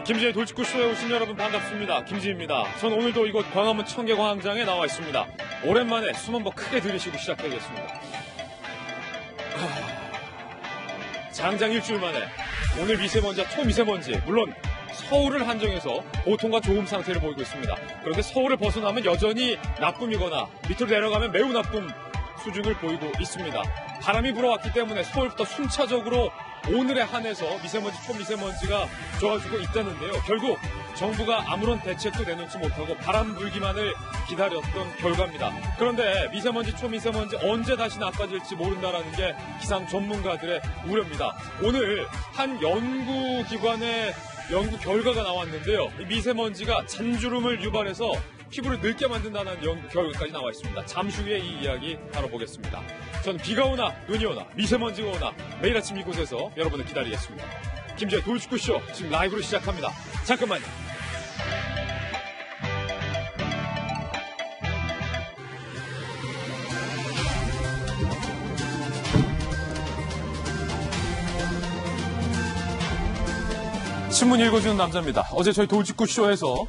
김지의 돌직구쇼에 오신 여러분 반갑습니다. 김지입니다. 전 오늘도 이곳 광화문 청계광장에 나와 있습니다. 오랜만에 숨 한번 크게 들이쉬고 시작하겠습니다. 장장 일주일 만에 오늘 미세먼지와 초미세먼지, 물론 서울을 한정해서 보통과 좋음 상태를 보이고 있습니다. 그런데 서울을 벗어나면 여전히 나쁨이거나 밑으로 내려가면 매우 나쁨 수준을 보이고 있습니다. 바람이 불어왔기 때문에 서울부터 순차적으로 오늘에 한해서 미세먼지, 초미세먼지가 좋아지고 있다는데요. 결국 정부가 아무런 대책도 내놓지 못하고 바람 불기만을 기다렸던 결과입니다. 그런데 미세먼지, 초미세먼지 언제 다시 나빠질지 모른다라는 게 기상 전문가들의 우려입니다. 오늘 한 연구기관의 연구 결과가 나왔는데요. 이 미세먼지가 잔주름을 유발해서 피부를 늙게 만든다는 연구 결과까지 나와 있습니다. 잠시 후에 이 이야기 다뤄보겠습니다. 저는 비가 오나 눈이 오나 미세먼지가 오나 매일 아침 이곳에서 여러분을 기다리겠습니다. 김지의 돌직구쇼 지금 라이브로 시작합니다. 잠깐만요. 신문 읽어주는 남자입니다. 어제 저희 돌직구쇼에서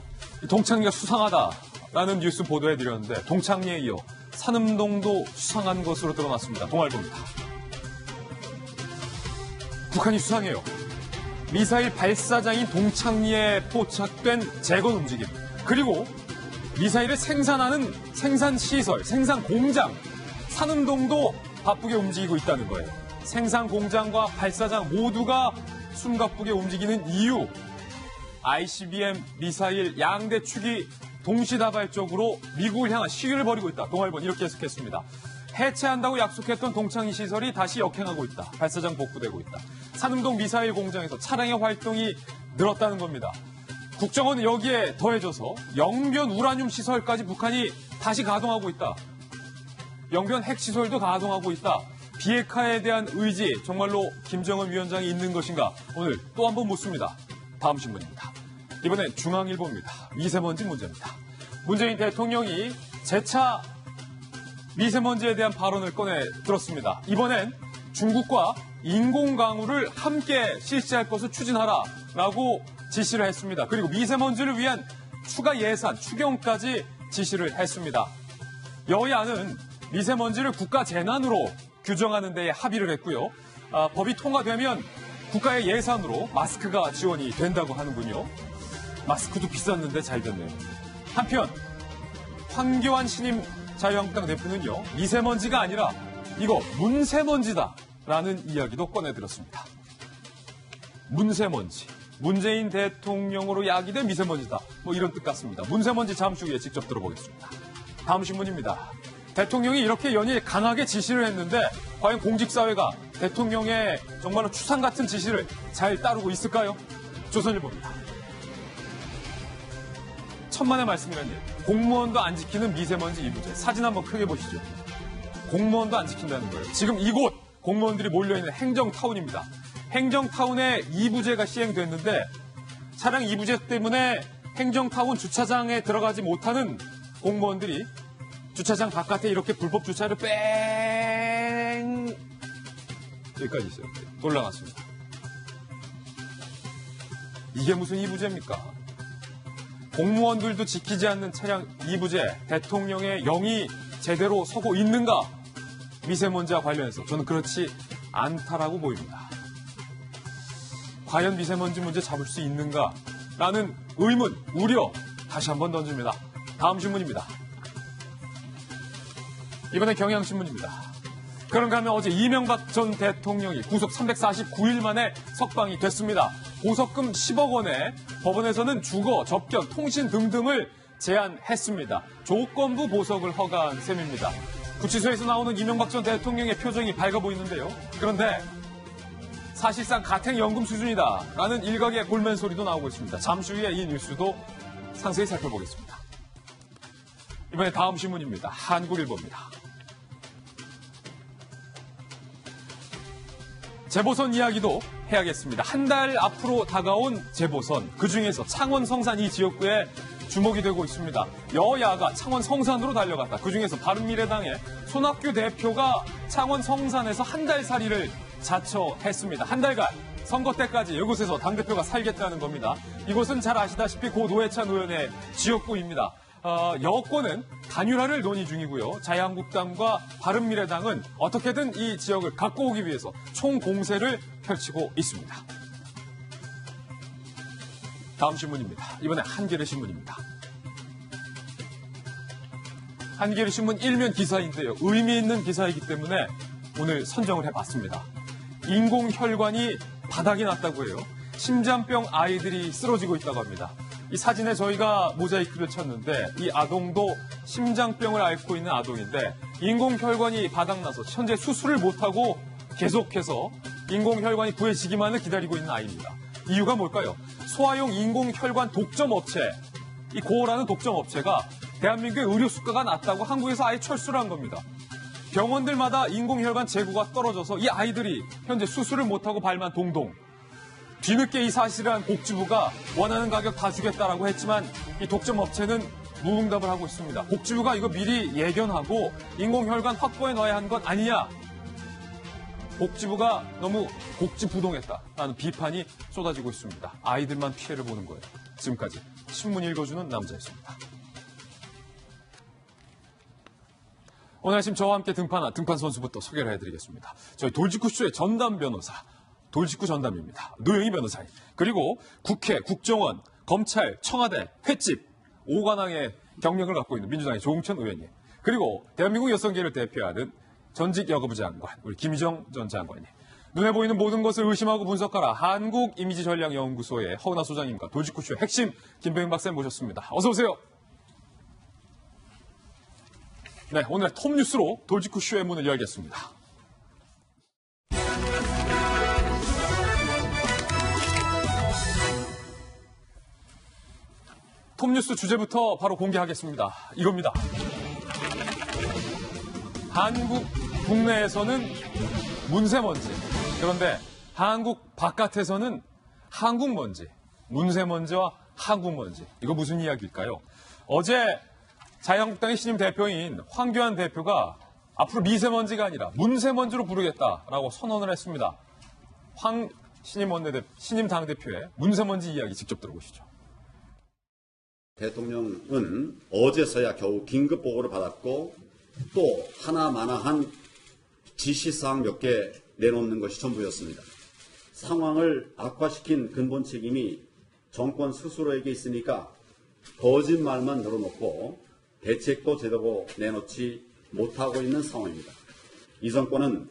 동창리가 수상하다라는 뉴스 보도해드렸는데 동창리에 이어 산음동도 수상한 것으로 드러났습니다. 동아일보입니다. 북한이 수상해요. 미사일 발사장인 동창리에 포착된 재건 움직임, 그리고 미사일을 생산하는 생산시설, 생산공장, 산음동도 바쁘게 움직이고 있다는 거예요. 생산공장과 발사장 모두가 숨가쁘게 움직이는 이유, ICBM 미사일 양대 축이 동시다발적으로 미국을 향한 시위를 벌이고 있다. 동아일보는 이렇게 해석했습니다. 해체한다고 약속했던 동창리 시설이 다시 역행하고 있다. 발사장 복구되고 있다. 산음동 미사일 공장에서 차량의 활동이 늘었다는 겁니다. 국정원은 여기에 더해져서 영변 우라늄 시설까지 북한이 다시 가동하고 있다. 영변 핵시설도 가동하고 있다. 비핵화에 대한 의지, 정말로 김정은 위원장이 있는 것인가? 오늘 또 한 번 묻습니다. 다음 신문입니다. 이번엔 중앙일보입니다. 미세먼지 문제입니다. 문재인 대통령이 재차 미세먼지에 대한 발언을 꺼내 들었습니다. 이번엔 중국과 인공강우를 함께 실시할 것을 추진하라라고 지시를 했습니다. 그리고 미세먼지를 위한 추가 예산, 추경까지 지시를 했습니다. 여야는 미세먼지를 국가 재난으로 규정하는 데에 합의를 했고요. 법이 통과되면 국가의 예산으로 마스크가 지원이 된다고 하는군요. 마스크도 비쌌는데 잘 됐네요. 한편 황교안 신임 자유한국당 대표는요, 미세먼지가 아니라 이거 문세먼지다라는 이야기도 꺼내들었습니다. 문세먼지, 문재인 대통령으로 야기된 미세먼지다, 뭐 이런 뜻 같습니다. 문세먼지 잠시 후에 직접 들어보겠습니다. 다음 신문입니다. 대통령이 이렇게 연일 강하게 지시를 했는데 과연 공직사회가 대통령의 정말로 추상 같은 지시를 잘 따르고 있을까요? 조선일보입니다. 천만의 말씀이라는 일. 공무원도 안 지키는 미세먼지 이부제. 사진 한번 크게 보시죠. 공무원도 안 지킨다는 거예요. 지금 이곳 공무원들이 몰려있는 행정타운입니다. 행정타운에 이부제가 시행됐는데 차량 이부제 때문에 행정타운 주차장에 들어가지 못하는 공무원들이 주차장 바깥에 이렇게 불법 주차를 여기까지 있어요. 올라갔습니다. 이게 무슨 이부제입니까? 공무원들도 지키지 않는 차량 이부제, 대통령의 영이 제대로 서고 있는가? 미세먼지와 관련해서 저는 그렇지 않다라고 보입니다. 과연 미세먼지 문제 잡을 수 있는가? 라는 의문, 우려 다시 한번 던집니다. 다음 신문입니다. 이번에 경향신문입니다. 그런가 하면 어제 이명박 전 대통령이 구속 349일 만에 석방이 됐습니다. 보석금 10억 원에 법원에서는 주거, 접견, 통신 등등을 제한했습니다. 조건부 보석을 허가한 셈입니다. 구치소에서 나오는 이명박 전 대통령의 표정이 밝아 보이는데요. 그런데 사실상 가택연금 수준이다라는 일각의 골맨 소리도 나오고 있습니다. 잠시 후에 이 뉴스도 상세히 살펴보겠습니다. 이번에 다음 신문입니다. 한국일보입니다. 재보선 이야기도 해야겠습니다. 한 달 앞으로 다가온 재보선, 그중에서 창원 성산 이 지역구에 주목이 되고 있습니다. 여야가 창원 성산으로 달려갔다. 그중에서 바른미래당의 손학규 대표가 창원 성산에서 한 달 살이를 자처했습니다. 한 달간 선거 때까지 이곳에서 당대표가 살겠다는 겁니다. 이곳은 잘 아시다시피 고 노회찬 의원의 지역구입니다. 여권은 단일화를 논의 중이고요. 자유한국당과 바른미래당은 어떻게든 이 지역을 갖고 오기 위해서 총공세를 펼치고 있습니다. 다음 신문입니다. 이번에 한겨레 신문입니다. 한겨레 신문 일면 기사인데요. 의미 있는 기사이기 때문에 오늘 선정을 해봤습니다. 인공혈관이 바닥이 났다고 해요. 심장병 아이들이 쓰러지고 있다고 합니다. 이 사진에 저희가 모자이크를 쳤는데 이 아동도 심장병을 앓고 있는 아동인데 인공혈관이 바닥나서 현재 수술을 못하고 계속해서 인공혈관이 구해지기만을 기다리고 있는 아이입니다. 이유가 뭘까요? 소아용 인공혈관 독점업체, 이 고어라는 독점업체가 대한민국의 의료 수가가 낮다고 한국에서 아예 철수를 한 겁니다. 병원들마다 인공혈관 재고가 떨어져서 이 아이들이 현재 수술을 못하고 발만 동동. 뒤늦게 이 사실을 한 복지부가 원하는 가격 다 주겠다라고 했지만 이 독점업체는 무응답을 하고 있습니다. 복지부가 이거 미리 예견하고 인공혈관 확보해 놔야 하는 건 아니냐. 복지부가 너무 복지부동했다라는 비판이 쏟아지고 있습니다. 아이들만 피해를 보는 거예요. 지금까지 신문 읽어주는 남자였습니다. 오늘 아침 저와 함께 등판한 등판 선수부터 소개를 해드리겠습니다. 저희 돌직구쇼의 전담 변호사, 돌직구 전담입니다. 노영희 변호사님. 그리고 국회, 국정원, 검찰, 청와대, 횟집, 5관왕의 경력을 갖고 있는 민주당의 조응천 의원님. 그리고 대한민국 여성계를 대표하는 전직 여가부 장관, 우리 김희정 전 장관님. 눈에 보이는 모든 것을 의심하고 분석하라 한국이미지전략연구소의 허은하 소장님과 돌직구쇼의 핵심 김병인 박사님 모셨습니다. 어서 오세요. 네, 오늘 톱뉴스로 돌직구쇼의 문을 열겠습니다. 톱뉴스 주제부터 바로 공개하겠습니다. 이겁니다. 한국 국내에서는 문세먼지, 그런데 한국 바깥에서는 한국먼지, 문세먼지와 한국먼지. 이거 무슨 이야기일까요? 어제 자유한국당의 신임 대표인 황교안 대표가 앞으로 미세먼지가 아니라 문세먼지로 부르겠다라고 선언을 했습니다. 황 신임 당대표의 문세먼지 이야기 직접 들어보시죠. 대통령은 어제서야 겨우 긴급 보고를 받았고 또 하나마나한 지시사항 몇 개 내놓는 것이 전부였습니다. 상황을 악화시킨 근본 책임이 정권 스스로에게 있으니까 거짓말만 늘어놓고 대책도 제대로 내놓지 못하고 있는 상황입니다. 이 정권은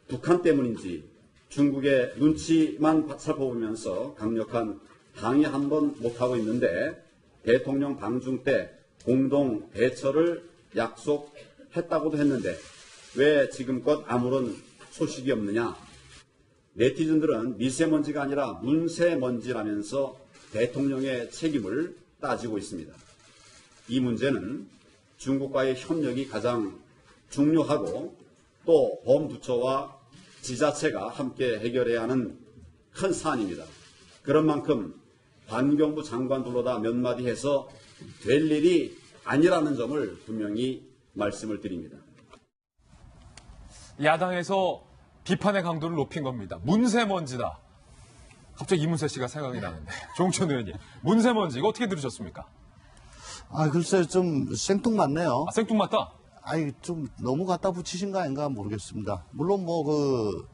북한 때문인지 중국의 눈치만 살펴보면서 강력한 항의 한 번 못하고 있는데 대통령 방중 때 공동 대처를 약속했다고도 했는데 왜 지금껏 아무런 소식이 없느냐. 네티즌들은 미세먼지가 아니라 문세먼지라면서 대통령의 책임을 따지고 있습니다. 이 문제는 중국과의 협력이 가장 중요하고 또 범부처와 지자체가 함께 해결해야 하는 큰 사안입니다. 그런 만큼 환경부 장관들로다 몇 마디 해서 될 일이 아니라는 점을 분명히 말씀을 드립니다. 야당에서 비판의 강도를 높인 겁니다. 문세먼지다. 갑자기 이문세 씨가 생각이 나는데. 조응천 의원님, 문세먼지 이거 어떻게 들으셨습니까? 글쎄요, 좀 생뚱맞네요. 생뚱맞다? 좀 너무 갖다 붙이신 거 아닌가 모르겠습니다. 물론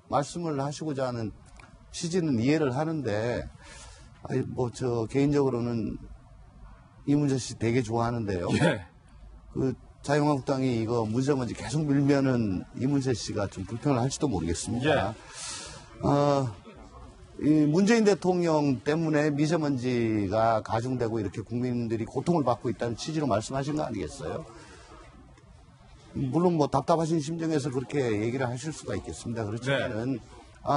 말씀을 하시고자 하는 취지는 이해를 하는데, 개인적으로는 이문세 씨 되게 좋아하는데요. 예. 자유한국당이 이거 문세먼지 계속 밀면은 이문세 씨가 좀 불편을 할지도 모르겠습니다. 예. 이 문재인 대통령 때문에 미세먼지가 가중되고 이렇게 국민들이 고통을 받고 있다는 취지로 말씀하신 거 아니겠어요? 물론 답답하신 심정에서 그렇게 얘기를 하실 수가 있겠습니다. 그렇지만은,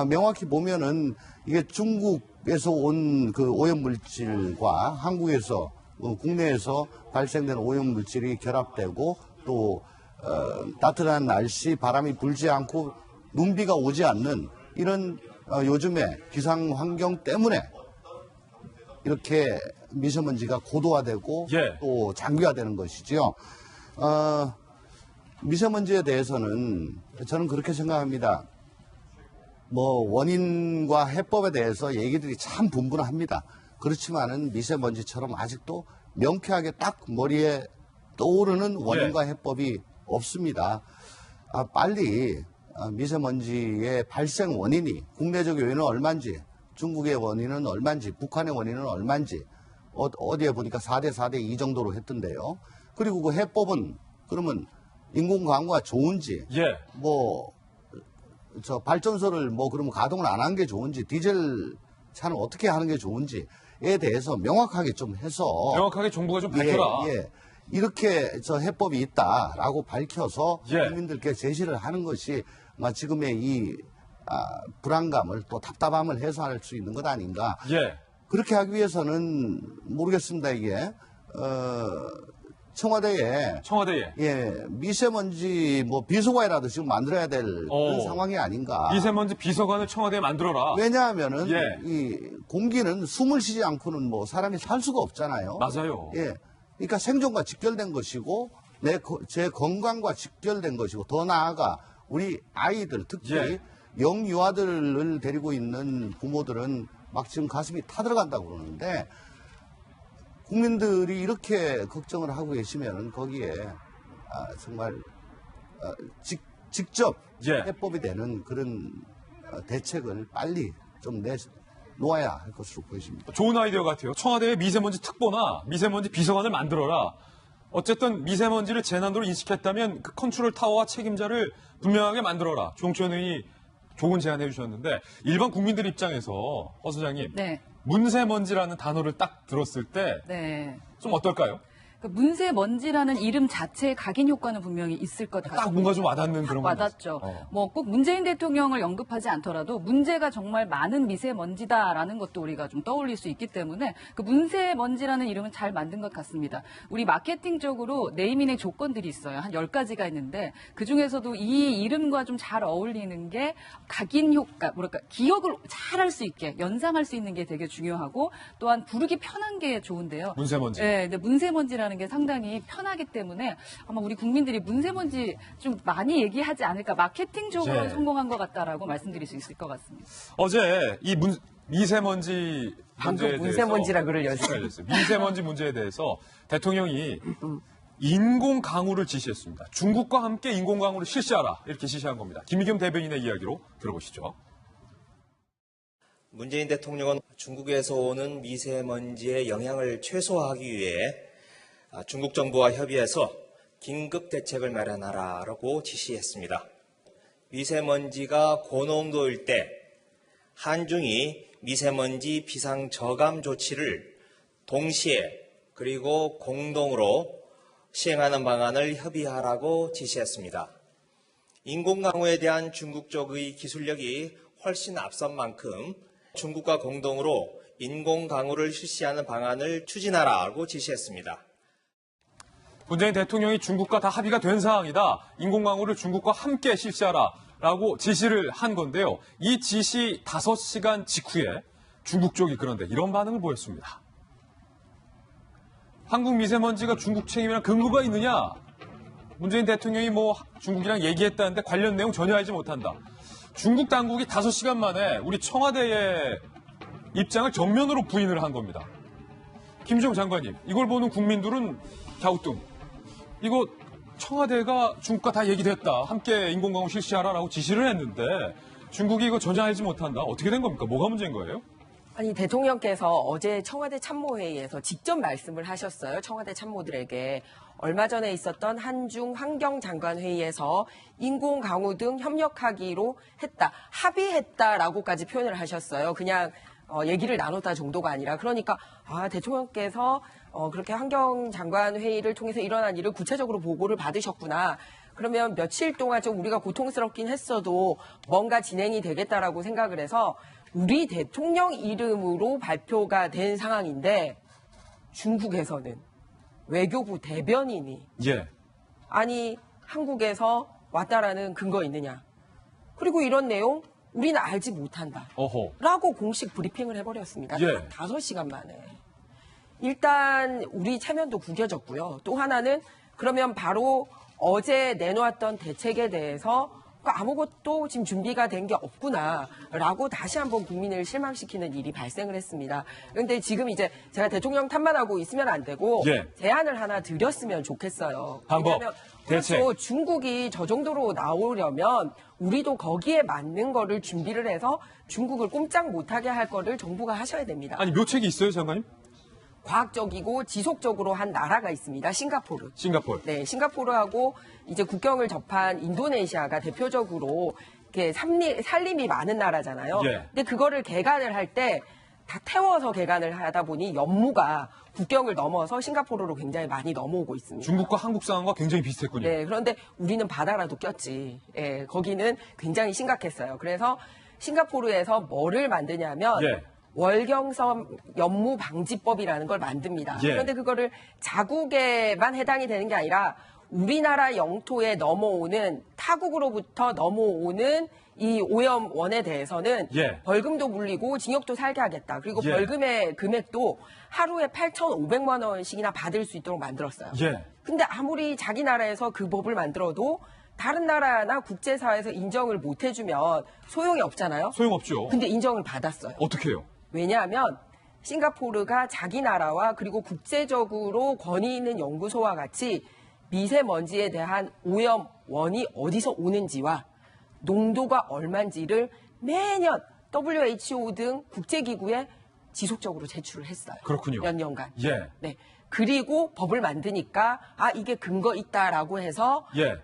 명확히 보면은 이게 중국에서 온 그 오염물질과 한국에서, 국내에서 발생된 오염물질이 결합되고 또, 따뜻한 날씨, 바람이 불지 않고 눈비가 오지 않는 이런 요즘에 기상 환경 때문에 이렇게 미세먼지가 고도화되고 예. 또 장기화되는 것이죠. 미세먼지에 대해서는 저는 그렇게 생각합니다. 뭐 원인과 해법에 대해서 얘기들이 참 분분합니다. 그렇지만은 미세먼지처럼 아직도 명쾌하게 딱 머리에 떠오르는 원인과 해법이 없습니다. 빨리 미세먼지의 발생 원인이 국내적 요인은 얼마인지, 중국의 원인은 얼마인지, 북한의 원인은 얼마인지, 어디에 보니까 4대 4대 2 정도로 했던데요. 그리고 그 해법은 그러면 인공광고가 좋은지, 발전소를 그러면 가동을 안 한 게 좋은지, 디젤 차는 어떻게 하는 게 좋은지에 대해서 명확하게 좀 해서. 명확하게 정부가 좀 밝혀라. 이렇게 해법이 있다라고 밝혀서 국민들께 제시를 하는 것이 지금의 이 불안감을 또 답답함을 해소할 수 있는 것 아닌가. 그렇게 하기 위해서는 모르겠습니다. 이게 청와대에 미세먼지 비서관이라도 지금 만들어야 될 그런 상황이 아닌가. 미세먼지 비서관을 청와대에 만들어라. 왜냐하면은 이 공기는 숨을 쉬지 않고는 사람이 살 수가 없잖아요. 맞아요. 그러니까 생존과 직결된 것이고 제 건강과 직결된 것이고 더 나아가 우리 아이들 특히 영유아들을 데리고 있는 부모들은 막 지금 가슴이 타들어간다고 그러는데 국민들이 이렇게 걱정을 하고 계시면 거기에 정말 직접 해법이 되는 그런 대책을 빨리 좀 놓아야 할 것으로 보여집니다. 좋은 아이디어 같아요. 청와대에 미세먼지 특보나 미세먼지 비서관을 만들어라. 어쨌든 미세먼지를 재난으로 인식했다면 그 컨트롤 타워와 책임자를 분명하게 만들어라. 조홍천 의원이 좋은 제안해 주셨는데 일반 국민들 입장에서 허 소장님 문세먼지라는 단어를 딱 들었을 때 좀 어떨까요? 문세먼지라는 이름 자체의 각인 효과는 분명히 있을 것 같아요. 딱 뭔가 좀 와닿는 그런 거 와닿죠. 꼭 문재인 대통령을 언급하지 않더라도 문제가 정말 많은 미세먼지다라는 것도 우리가 좀 떠올릴 수 있기 때문에 그 문세먼지라는 이름은 잘 만든 것 같습니다. 우리 마케팅적으로 네이밍의 조건들이 있어요. 한 10가지가 있는데 그중에서도 이 이름과 좀 잘 어울리는 게 각인 효과, 기억을 잘 할 수 있게 연상할 수 있는 게 되게 중요하고 또한 부르기 편한 게 좋은데요. 문세먼지. 근데 문세먼지라는 게 상당히 편하기 때문에 아마 우리 국민들이 문세먼지 좀 많이 얘기하지 않을까, 마케팅적으로 성공한 것 같다라고 말씀드릴 수 있을 것 같습니다. 어제 이 미세먼지 문제에 대해서 문세먼지라 그러려고 미세먼지 문제에 대해서 대통령이 인공 강우를 지시했습니다. 중국과 함께 인공 강우를 실시하라 이렇게 지시한 겁니다. 김의겸 대변인의 이야기로 들어보시죠. 문재인 대통령은 중국에서 오는 미세먼지의 영향을 최소화하기 위해 중국 정부와 협의해서 긴급 대책을 마련하라고 지시했습니다. 미세먼지가 고농도일 때 한중이 미세먼지 비상 저감 조치를 동시에 그리고 공동으로 시행하는 방안을 협의하라고 지시했습니다. 인공강우에 대한 중국 쪽의 기술력이 훨씬 앞선 만큼 중국과 공동으로 인공강우를 실시하는 방안을 추진하라고 지시했습니다. 문재인 대통령이 중국과 다 합의가 된 사항이다. 인공강우를 중국과 함께 실시하라라고 지시를 한 건데요. 이 지시 5시간 직후에 중국 쪽이 그런데 이런 반응을 보였습니다. 한국 미세먼지가 중국 책임이랑 근거가 있느냐? 문재인 대통령이 중국이랑 얘기했다는데 관련 내용 전혀 알지 못한다. 중국 당국이 5시간 만에 우리 청와대의 입장을 정면으로 부인을 한 겁니다. 김주영 장관님, 이걸 보는 국민들은 갸우뚱. 이거 청와대가 중국과 다 얘기됐다. 함께 인공강우 실시하라라고 지시를 했는데 중국이 이거 전혀 알지 못한다. 어떻게 된 겁니까? 뭐가 문제인 거예요? 아니, 대통령께서 어제 청와대 참모회의에서 직접 말씀을 하셨어요. 청와대 참모들에게. 얼마 전에 있었던 한중 환경장관회의에서 인공강우 등 협력하기로 했다. 합의했다라고까지 표현을 하셨어요. 그냥 얘기를 나눴다 정도가 아니라. 그러니까 대통령께서 그렇게 환경장관회의를 통해서 일어난 일을 구체적으로 보고를 받으셨구나. 그러면 며칠 동안 좀 우리가 고통스럽긴 했어도 뭔가 진행이 되겠다라고 생각을 해서 우리 대통령 이름으로 발표가 된 상황인데 중국에서는 외교부 대변인이 아니 한국에서 왔다라는 근거 있느냐. 그리고 이런 내용 우리는 알지 못한다. 라고 공식 브리핑을 해버렸습니다. 5시간 만에. 일단 우리 체면도 구겨졌고요. 또 하나는 그러면 바로 어제 내놓았던 대책에 대해서 아무것도 지금 준비가 된 게 없구나라고 다시 한번 국민을 실망시키는 일이 발생을 했습니다. 그런데 지금 이제 제가 대통령 탓만하고 있으면 안 되고 예. 제안을 하나 드렸으면 좋겠어요. 방법, 왜냐하면 대책. 그렇죠. 중국이 저 정도로 나오려면 우리도 거기에 맞는 거를 준비를 해서 중국을 꼼짝 못하게 할 거를 정부가 하셔야 됩니다. 아니, 묘책이 있어요, 장관님? 과학적이고 지속적으로 한 나라가 있습니다. 싱가포르. 싱가포르. 네, 싱가포르하고 이제 국경을 접한 인도네시아가 대표적으로 이렇게 산림이 많은 나라잖아요. 예. 근데 그거를 개간을 할 때 다 태워서 개간을 하다 보니 연무가 국경을 넘어서 싱가포르로 굉장히 많이 넘어오고 있습니다. 중국과 한국 상황과 굉장히 비슷했군요. 네, 그런데 우리는 바다라도 꼈지. 예, 거기는 굉장히 심각했어요. 그래서 싱가포르에서 뭐를 만드냐면 예. 월경섬 연무 방지법이라는 걸 만듭니다. 예. 그런데 그거를 자국에만 해당이 되는 게 아니라 우리나라 영토에 넘어오는 타국으로부터 넘어오는 이 오염원에 대해서는 예. 벌금도 물리고 징역도 살게 하겠다. 그리고 예. 벌금의 금액도 하루에 8,500만 원씩이나 받을 수 있도록 만들었어요. 예. 근데 아무리 자기 나라에서 그 법을 만들어도 다른 나라나 국제사회에서 인정을 못 해주면 소용이 없잖아요. 소용없죠. 근데 인정을 받았어요. 어떻게 해요? 왜냐하면 싱가포르가 자기 나라와 그리고 국제적으로 권위 있는 연구소와 같이 미세먼지에 대한 오염원이 어디서 오는지와 농도가 얼만지를 매년 WHO 등 국제기구에 지속적으로 제출을 했어요. 그렇군요. 몇 년간. 예. 네. 그리고 법을 만드니까 이게 근거 있다라고 해서 예.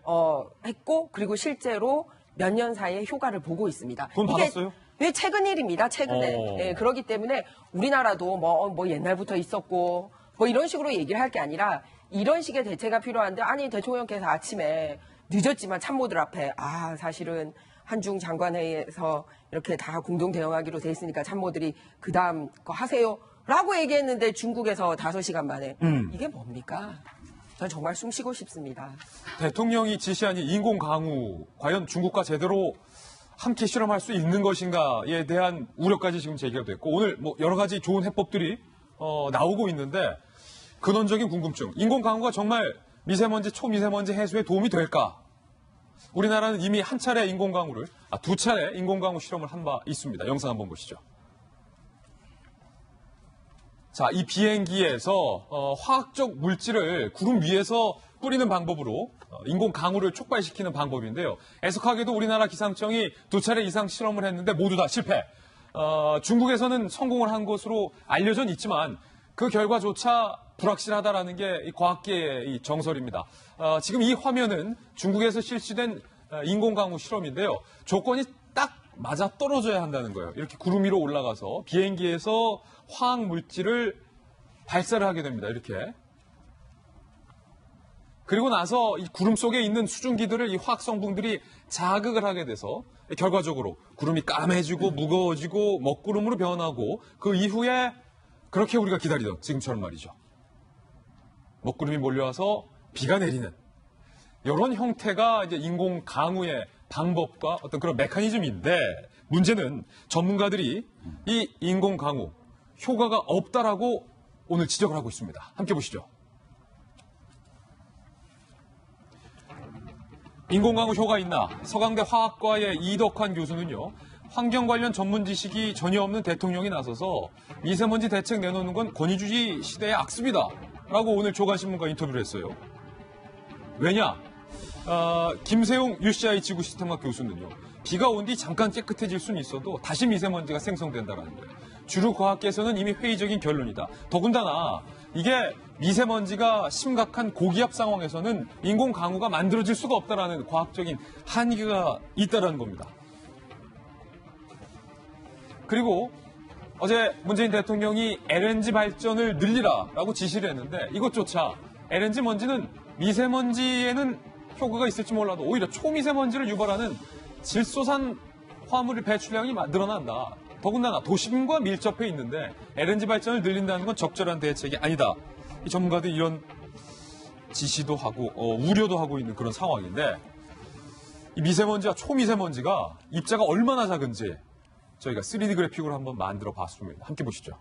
했고 그리고 실제로 몇 년 사이에 효과를 보고 있습니다. 돈 이게 받았어요? 왜 최근 일입니다. 최근에. 예, 그렇기 때문에 우리나라도 뭐 옛날부터 있었고 뭐 이런 식으로 얘기를 할 게 아니라 이런 식의 대체가 필요한데 아니 대통령께서 아침에 늦었지만 참모들 앞에 사실은 한중 장관회의에서 이렇게 다 공동 대응하기로 돼 있으니까 참모들이 그다음 거 하세요. 라고 얘기했는데 중국에서 5시간 만에 이게 뭡니까? 전 정말 숨 쉬고 싶습니다. 대통령이 지시한 이 인공 강우 과연 중국과 제대로 함께 실험할 수 있는 것인가에 대한 우려까지 지금 제기가 됐고 오늘 뭐 여러 가지 좋은 해법들이 나오고 있는데 근원적인 궁금증 인공 강우가 정말 미세먼지 초미세먼지 해소에 도움이 될까? 우리나라는 이미 한 차례 인공 강우를 2차례 인공 강우 실험을 한 바 있습니다. 영상 한번 보시죠. 자, 이 비행기에서 화학적 물질을 구름 위에서 뿌리는 방법으로 인공 강우를 촉발시키는 방법인데요. 애석하게도 우리나라 기상청이 2차례 이상 실험을 했는데 모두 다 실패. 중국에서는 성공을 한 것으로 알려져 있지만 그 결과조차 불확실하다라는 게 이 과학계의 이 정설입니다. 지금 이 화면은 중국에서 실시된 인공 강우 실험인데요. 조건이 딱 맞아 떨어져야 한다는 거예요. 이렇게 구름 위로 올라가서 비행기에서 화학 물질을 발사를 하게 됩니다. 이렇게. 그리고 나서 이 구름 속에 있는 수증기들을 이 화학 성분들이 자극을 하게 돼서 결과적으로 구름이 까매지고 무거워지고 먹구름으로 변하고 그 이후에 그렇게 우리가 기다리던 지금처럼 말이죠. 먹구름이 몰려와서 비가 내리는 이런 형태가 이제 인공 강우의 방법과 어떤 그런 메커니즘인데 문제는 전문가들이 이 인공 강우 효과가 없다라고 오늘 지적을 하고 있습니다. 함께 보시죠. 인공 강우 효과 있나? 서강대 화학과의 이덕환 교수는요. 환경 관련 전문 지식이 전혀 없는 대통령이 나서서 미세먼지 대책 내놓는 건 권위주의 시대의 악습이다. 라고 오늘 조간신문과 인터뷰를 했어요. 왜냐? 김세용 UCI 지구시스템학 교수는요. 비가 온 뒤 잠깐 깨끗해질 수는 있어도 다시 미세먼지가 생성된다는 거예요. 주류 과학계에서는 이미 회의적인 결론이다. 더군다나 이게 미세먼지가 심각한 고기압 상황에서는 인공 강우가 만들어질 수가 없다라는 과학적인 한계가 있다는 겁니다. 그리고 어제 문재인 대통령이 LNG 발전을 늘리라라고 지시를 했는데 이것조차 LNG 먼지는 미세먼지에는 효과가 있을지 몰라도 오히려 초미세먼지를 유발하는 질소산 화물의 배출량이 늘어난다. 더군다나 도심과 밀접해 있는데 LNG 발전을 늘린다는 건 적절한 대책이 아니다. 이 전문가들이 이런 지시도 하고 우려도 하고 있는 그런 상황인데 이 미세먼지와 초미세먼지가 입자가 얼마나 작은지 저희가 3D 그래픽으로 한번 만들어 봤습니다. 함께 보시죠.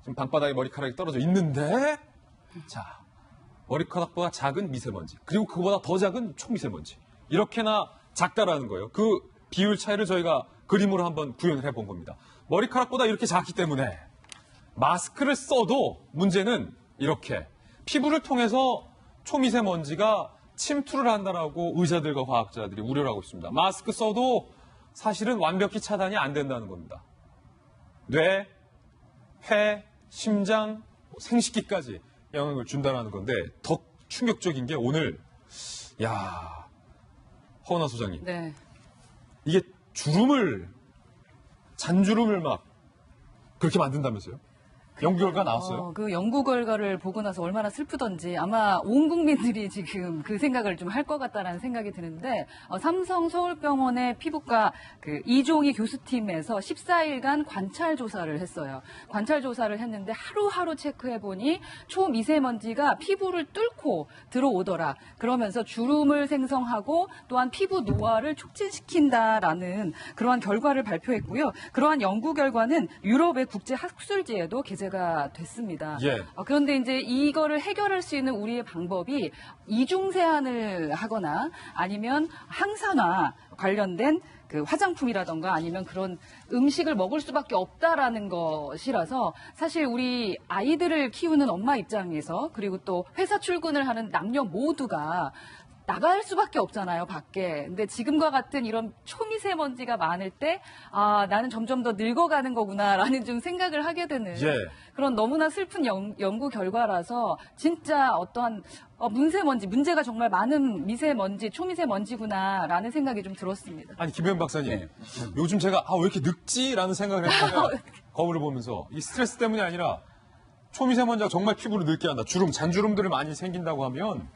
지금 방바닥에 머리카락이 떨어져 있는데 자 머리카락보다 작은 미세먼지, 그리고 그보다 더 작은 초미세먼지. 이렇게나 작다라는 거예요. 그 비율 차이를 저희가 그림으로 한번 구현을 해본 겁니다. 머리카락보다 이렇게 작기 때문에 마스크를 써도 문제는 이렇게 피부를 통해서 초미세먼지가 침투를 한다라고 의사들과 과학자들이 우려를 하고 있습니다. 마스크 써도 사실은 완벽히 차단이 안 된다는 겁니다. 뇌, 폐, 심장, 생식기까지 영향을 준다는 건데 더 충격적인 게 오늘 허은하 소장님, 네. 이게 잔주름을 막 그렇게 만든다면서요? 연구 결과 나왔어요? 그 연구 결과를 보고 나서 얼마나 슬프던지 아마 온 국민들이 지금 그 생각을 좀 할 것 같다라는 생각이 드는데 삼성 서울병원의 피부과 그 이종희 교수팀에서 14일간 관찰 조사를 했어요. 관찰 조사를 했는데 하루하루 체크해보니 초미세먼지가 피부를 뚫고 들어오더라. 그러면서 주름을 생성하고 또한 피부 노화를 촉진시킨다라는 그러한 결과를 발표했고요. 그러한 연구 결과는 유럽의 국제 학술지에도 게재가 됐습니다. 예. 그런데 이제 이거를 해결할 수 있는 우리의 방법이 이중세안을 하거나 아니면 항산화 관련된 그 화장품이라던가 아니면 그런 음식을 먹을 수밖에 없다라는 것이라서 사실 우리 아이들을 키우는 엄마 입장에서 그리고 또 회사 출근을 하는 남녀 모두가 나갈 수밖에 없잖아요, 밖에. 근데 지금과 같은 이런 초미세먼지가 많을 때, 나는 점점 더 늙어가는 거구나라는 좀 생각을 하게 되는 그런 너무나 슬픈 연구 결과라서 진짜 어떠한 문제가 정말 많은 미세먼지, 초미세먼지구나라는 생각이 좀 들었습니다. 아니, 김현 박사님, 요즘 제가 왜 이렇게 늙지라는 생각을 했어요. 거울을 보면서. 이 스트레스 때문이 아니라 초미세먼지가 정말 피부를 늙게 한다. 잔주름들이 많이 생긴다고 하면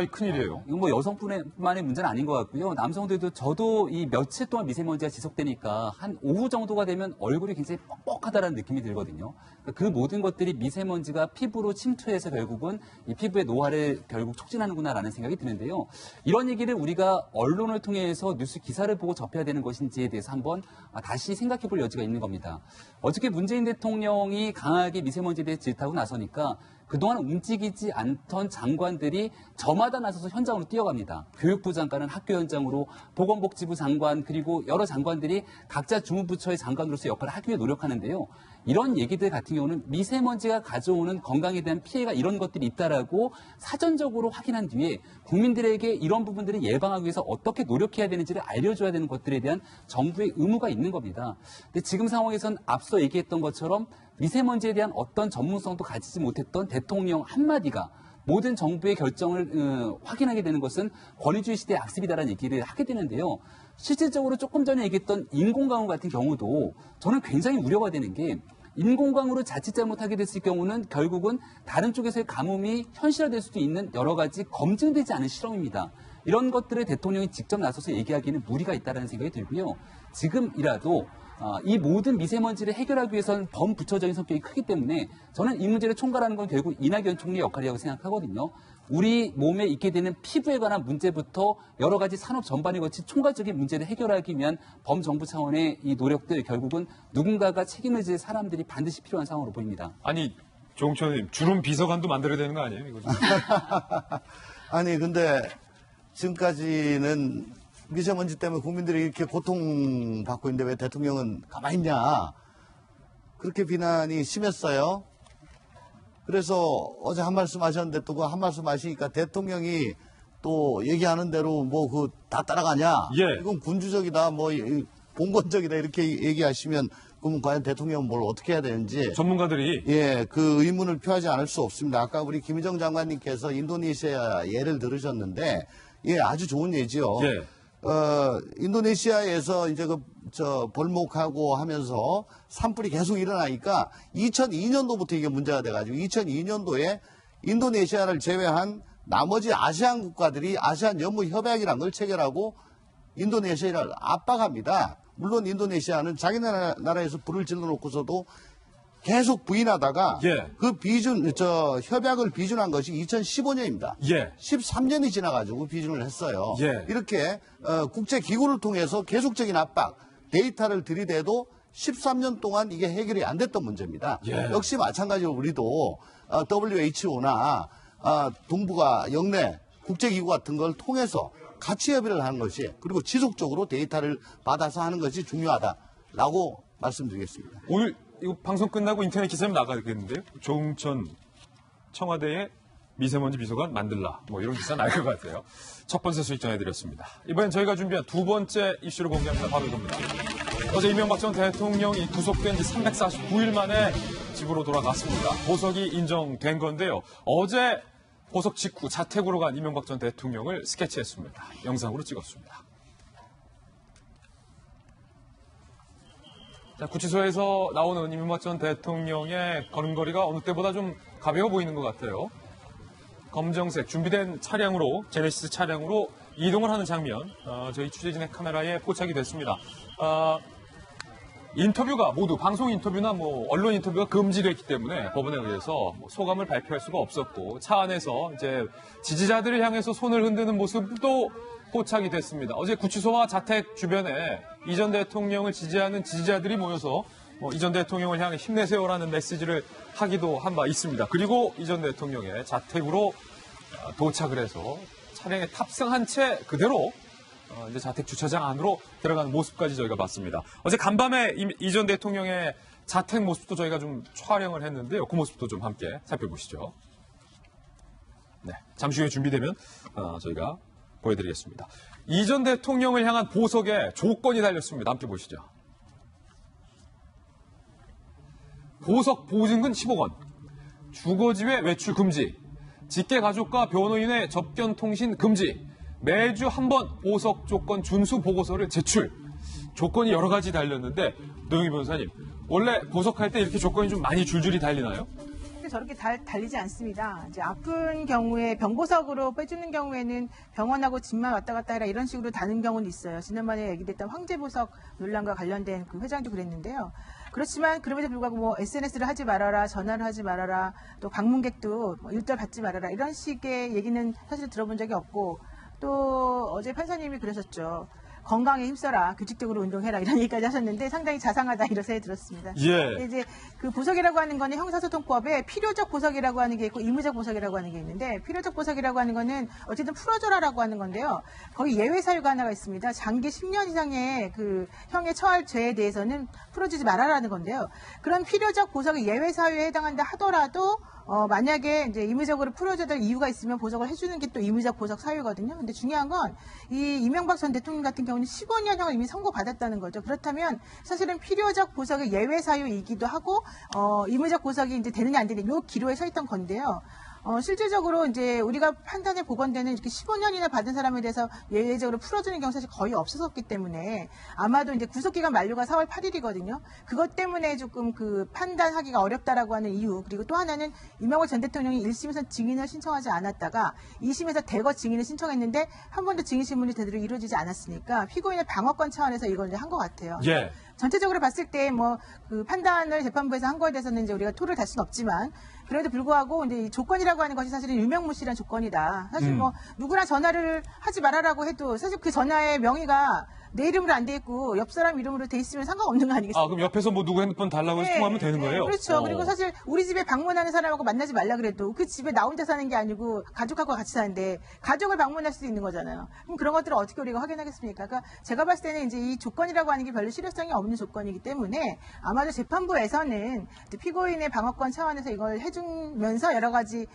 이 큰일이에요. 이건 뭐 여성뿐만의 문제는 아닌 것 같고요. 남성들도 저도 이 며칠 동안 미세먼지가 지속되니까 한 오후 정도가 되면 얼굴이 굉장히 뻑뻑하다는 느낌이 들거든요. 그 모든 것들이 미세먼지가 피부로 침투해서 결국은 이 피부의 노화를 결국 촉진하는구나라는 생각이 드는데요. 이런 얘기를 우리가 언론을 통해서 뉴스 기사를 보고 접해야 되는 것인지에 대해서 한번 다시 생각해 볼 여지가 있는 겁니다. 어저께 문재인 대통령이 강하게 미세먼지에 대해 질타하고 나서니까 그동안 움직이지 않던 장관들이 저마다 나서서 현장으로 뛰어갑니다. 교육부 장관은 학교 현장으로, 보건복지부 장관, 그리고 여러 장관들이 각자 주무부처의 장관으로서 역할을 하기 위해 노력하는데요. 이런 얘기들 같은 경우는 미세먼지가 가져오는 건강에 대한 피해가 이런 것들이 있다라고 사전적으로 확인한 뒤에 국민들에게 이런 부분들을 예방하기 위해서 어떻게 노력해야 되는지를 알려줘야 되는 것들에 대한 정부의 의무가 있는 겁니다. 근데 지금 상황에선 앞서 얘기했던 것처럼 미세먼지에 대한 어떤 전문성도 가지지 못했던 대통령 한마디가 모든 정부의 결정을 확인하게 되는 것은 권위주의 시대의 악습이다라는 얘기를 하게 되는데요. 실질적으로 조금 전에 얘기했던 인공강우 같은 경우도 저는 굉장히 우려가 되는 게 인공강우를 자칫 잘못하게 됐을 경우는 결국은 다른 쪽에서의 가뭄이 현실화될 수도 있는 여러 가지 검증되지 않은 실험입니다. 이런 것들을 대통령이 직접 나서서 얘기하기에는 무리가 있다는 생각이 들고요. 지금이라도 이 모든 미세먼지를 해결하기 위해서는 범부처적인 성격이 크기 때문에 저는 이 문제를 총괄하는 건 결국 이낙연 총리의 역할이라고 생각하거든요. 우리 몸에 있게 되는 피부에 관한 문제부터 여러 가지 산업 전반에 거친 총괄적인 문제를 해결하기 위한 범정부 차원의 이 노력들 결국은 누군가가 책임을 질 사람들이 반드시 필요한 상황으로 보입니다. 아니, 조홍천 의원님, 주름 비서관도 만들어야 되는 거 아니에요? 이거 아니, 근데 지금까지는 미세먼지 때문에 국민들이 이렇게 고통받고 있는데 왜 대통령은 가만히 있냐. 그렇게 비난이 심했어요. 그래서 어제 한 말씀 하셨는데 또 그 한 말씀 하시니까 대통령이 또 얘기하는 대로 뭐 그 다 따라가냐. 이건 군주적이다, 뭐 봉건적이다 이렇게 얘기하시면 그러면 과연 대통령은 뭘 어떻게 해야 되는지. 전문가들이. 그 의문을 표하지 않을 수 없습니다. 아까 우리 김희정 장관님께서 인도네시아 예를 들으셨는데 아주 좋은 예지요. 인도네시아에서 이제 벌목하고 하면서 산불이 계속 일어나니까 2002년도부터 이게 문제가 돼가지고 2002년도에 인도네시아를 제외한 나머지 아시안 국가들이 아시안 연무 협약이라는 걸 체결하고 인도네시아를 압박합니다. 물론 인도네시아는 자기 나라에서 불을 질러놓고서도 계속 부인하다가 그 협약을 비준한 것이 2015년입니다. 13년이 지나가지고 비준을 했어요. 이렇게 국제기구를 통해서 계속적인 압박, 데이터를 들이대도 13년 동안 이게 해결이 안 됐던 문제입니다. 역시 마찬가지로 우리도 WHO나 동북아 영내 국제기구 같은 걸 통해서 같이 협의를 하는 것이 그리고 지속적으로 데이터를 받아서 하는 것이 중요하다라고 말씀드리겠습니다. 오늘 이거 방송 끝나고 인터넷 기사에 나가겠는데요. 조응천 청와대의 미세먼지 비서관 만들라. 뭐 이런 기사 나올 것 같아요. 첫 번째 소식 전해드렸습니다. 이번엔 저희가 준비한 두 번째 이슈를 공개합니다. 바로 이겁니다. 어제 이명박 전 대통령이 구속된 지 349일 만에 집으로 돌아갔습니다. 보석이 인정된 건데요. 어제 보석 직후 자택으로 간 이명박 전 대통령을 스케치했습니다. 영상으로 찍었습니다. 자, 구치소에서 나오는 이명박 전 대통령의 걸음걸이가 어느 때보다 좀 가벼워 보이는 것 같아요. 검정색 준비된 차량으로, 제네시스 차량으로 이동을 하는 장면, 저희 취재진의 카메라에 포착이 됐습니다. 인터뷰가 모두 방송 인터뷰나 언론 인터뷰가 금지됐기 때문에 법원에 의해서 소감을 발표할 수가 없었고 차 안에서 이제 지지자들을 향해서 손을 흔드는 모습도 포착이 됐습니다. 어제 구치소와 자택 주변에 이 전 대통령을 지지하는 지지자들이 모여서 이 전 대통령을 향해 힘내세요라는 메시지를 하기도 한 바 있습니다. 그리고 이 전 대통령의 자택으로 도착을 해서 차량에 탑승한 채 그대로 이제 자택 주차장 안으로 들어가는 모습까지 저희가 봤습니다. 어제 간밤에 이 전 대통령의 자택 모습도 저희가 좀 촬영을 했는데요. 그 모습도 좀 함께 살펴보시죠. 네, 잠시 후에 준비되면 저희가 보여드리겠습니다. 이 전 대통령을 향한 보석에 조건이 달렸습니다. 함께 보시죠. 보석 보증금 10억 원, 주거지외 외출 금지, 직계 가족과 변호인의 접견 통신 금지, 매주 한 번 보석 조건 준수 보고서를 제출. 조건이 여러 가지 달렸는데 노영희 변호사님, 원래 보석할 때 이렇게 조건이 좀 많이 줄줄이 달리나요? 저렇게 달리지 않습니다. 이제 아픈 경우에 병보석으로 빼주는 경우에는 병원하고 집만 왔다 갔다 해라 이런 식으로 다는 경우는 있어요. 지난번에 얘기됐던 황제보석 논란과 관련된 그 회장도 그랬는데요. 그렇지만 그럼에도 불구하고 SNS를 하지 말아라, 전화를 하지 말아라, 또 방문객도 일절 받지 말아라 이런 식의 얘기는 사실 들어본 적이 없고 또 어제 판사님이 그러셨죠. 건강에 힘써라, 규칙적으로 운동해라 이런 얘기까지 하셨는데 상당히 자상하다 이런 생각이 들었습니다. 예. 이제 그 보석이라고 하는 거는 형사소송법에 필요적 보석이라고 하는 게 있고 의무적 보석이라고 하는 게 있는데 필요적 보석이라고 하는 거는 어쨌든 풀어줘라라고 하는 건데요. 거기 예외 사유가 하나가 있습니다. 장기 10년 이상의 그 형에 처할 죄에 대해서는 풀어주지 말아라는 건데요. 그런 필요적 보석이 예외 사유에 해당한다 하더라도 만약에 이제 의무적으로 풀어줘야 될 이유가 있으면 보석을 해주는 게 또 의무적 보석 사유거든요. 근데 중요한 건 이 이명박 전 대통령 같은 경우는 15년형을 이미 선고받았다는 거죠. 그렇다면 사실은 필요적 보석의 예외 사유이기도 하고 의무적 보석이 이제 되느냐 안 되느냐 요 기로에 서 있던 건데요. 실질적으로 이제 우리가 판단에 보건되는 이렇게 15년이나 받은 사람에 대해서 예외적으로 풀어주는 경우 사실 거의 없었기 때문에 아마도 이제 구속기간 만료가 4월 8일이거든요. 그것 때문에 조금 그 판단하기가 어렵다라고 하는 이유 그리고 또 하나는 이명박 전 대통령이 1심에서 증인을 신청하지 않았다가 2심에서 대거 증인을 신청했는데 한 번도 증인 신문이 제대로 이루어지지 않았으니까 피고인의 방어권 차원에서 이걸 한 것 같아요. 예. 전체적으로 봤을 때 그 판단을 재판부에서 한 거에 대해서는 이제 우리가 토를 달 수는 없지만 그래도 불구하고 이제 이 조건이라고 하는 것이 사실은 유명무실한 조건이다. 사실 누구나 전화를 하지 말아라고 해도 사실 그 전화의 명의가 내 이름으로 안 돼 있고 옆 사람 이름으로 돼 있으면 상관없는 거 아니겠습니까? 그럼 옆에서 누구 핸드폰 달라고 해서 통화하면 되는 거예요? 그렇죠. 그리고 사실 우리 집에 방문하는 사람하고 만나지 말라 그래도 그 집에 나 혼자 사는 게 아니고 가족하고 같이 사는데 가족을 방문할 수도 있는 거잖아요. 그럼 그런 것들을 어떻게 우리가 확인하겠습니까? 그러니까 제가 봤을 때는 이제 이 조건이라고 하는 게 별로 실효성이 없는 조건이기 때문에 아마도 재판부에서는 피고인의 방어권 차원에서 이걸 해주면서 여러 가지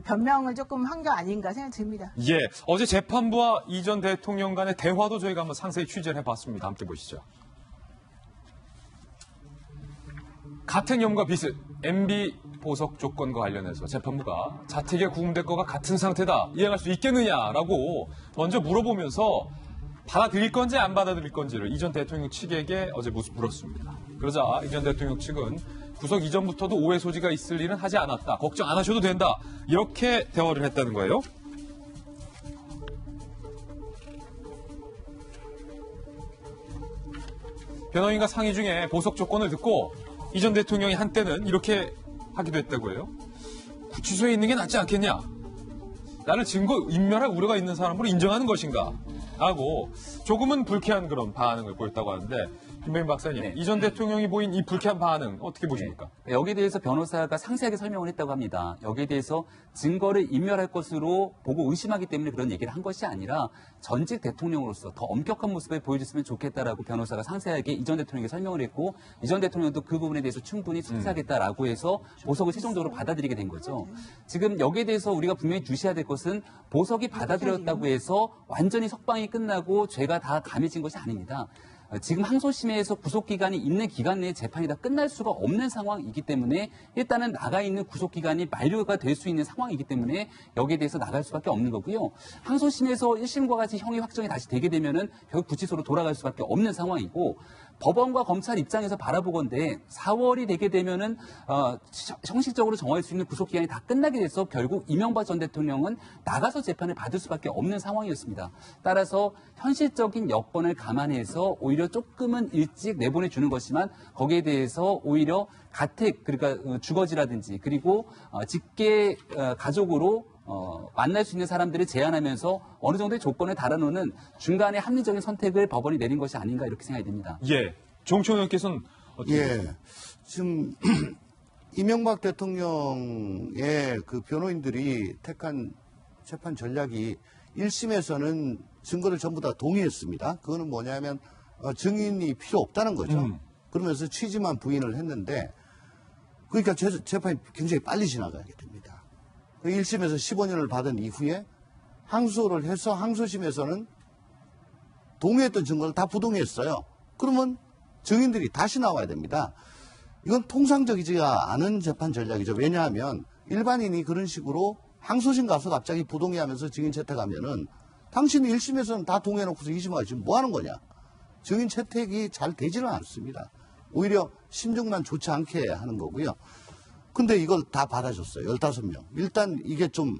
변명을 조금 한 게 아닌가 생각이 듭니다. 예. 어제 재판부와 이 전 대통령 간의 대화도 저희가 한번 상세히 취재를 해봤습니다. 함께 보시죠. 가택연금과 비슷 MB 보석 조건과 관련해서 재판부가 자택에 구금될 거가 같은 상태다. 이행할 수 있겠느냐라고 먼저 물어보면서 받아들일 건지 안 받아들일 건지를 이 전 대통령 측에게 어제 물었습니다. 그러자 이 전 대통령 측은 구속 이전부터도 오해 소지가 있을 일은 하지 않았다. 걱정 안 하셔도 된다. 이렇게 대화를 했다는 거예요. 변호인과 상의 중에 보석 조건을 듣고 이 전 대통령이 한때는 이렇게 하기도 했다고 해요. 구치소에 있는 게 낫지 않겠냐? 나를 증거 인멸할 우려가 있는 사람으로 인정하는 것인가? 하고 조금은 불쾌한 그런 반응을 보였다고 하는데 김병민 박사님, 네. 이 전 대통령이 보인 이 불쾌한 반응 어떻게 보십니까? 여기에 대해서 변호사가 상세하게 설명을 했다고 합니다. 여기에 대해서 증거를 인멸할 것으로 보고 의심하기 때문에 그런 얘기를 한 것이 아니라 전직 대통령으로서 더 엄격한 모습을 보여줬으면 좋겠다라고 변호사가 상세하게 이 전 대통령에게 설명을 했고 이 전 대통령도 그 부분에 대해서 충분히 수사하겠다라고 해서 보석을 최종적으로 받아들이게 된 거죠. 지금 여기에 대해서 우리가 분명히 주시해야 될 것은 보석이 받아들였다고 해서 완전히 석방이 끝나고 죄가 다 감해진 것이 아닙니다. 지금 항소심에서 구속기간이 있는 기간 내에 재판이 다 끝날 수가 없는 상황이기 때문에 일단은 나가 있는 구속기간이 만료가 될 수 있는 상황이기 때문에 여기에 대해서 나갈 수밖에 없는 거고요. 항소심에서 1심과 같이 형이 확정이 다시 되게 되면은 결국 구치소로 돌아갈 수밖에 없는 상황이고 법원과 검찰 입장에서 바라보건대 4월이 되게 되면은 형식적으로 정할 수 있는 구속기간이 다 끝나게 돼서 결국 이명박 전 대통령은 나가서 재판을 받을 수밖에 없는 상황이었습니다. 따라서 현실적인 여건을 감안해서 오히려 조금은 일찍 내보내주는 것이지만 거기에 대해서 오히려 가택 그러니까 주거지라든지 그리고 직계 가족으로 만날 수 있는 사람들을 제한하면서 어느 정도의 조건을 달아놓는 중간에 합리적인 선택을 법원이 내린 것이 아닌가 이렇게 생각이 됩니다. 예. 정치원 의원께서는 어떻게 예. 지금 이명박 대통령의 그 변호인들이 택한 재판 전략이 1심에서는 증거를 전부 다 동의했습니다. 그거는 뭐냐면 증인이 필요 없다는 거죠. 그러면서 취지만 부인을 했는데 그러니까 재판이 굉장히 빨리 지나가게 됩니다. 1심에서 15년을 받은 이후에 항소를 해서 항소심에서는 동의했던 증거를 다 부동의했어요. 그러면 증인들이 다시 나와야 됩니다. 이건 통상적이지가 않은 재판 전략이죠. 왜냐하면 일반인이 그런 식으로 항소심 가서 갑자기 부동의하면서 증인 채택하면은 당신이 1심에서는 다 동의해놓고서 2심하고 지금 뭐 하는 거냐. 증인 채택이 잘 되지는 않습니다. 오히려 심증만 좋지 않게 하는 거고요. 근데 이걸 다 받아줬어요. 15명. 일단 이게 좀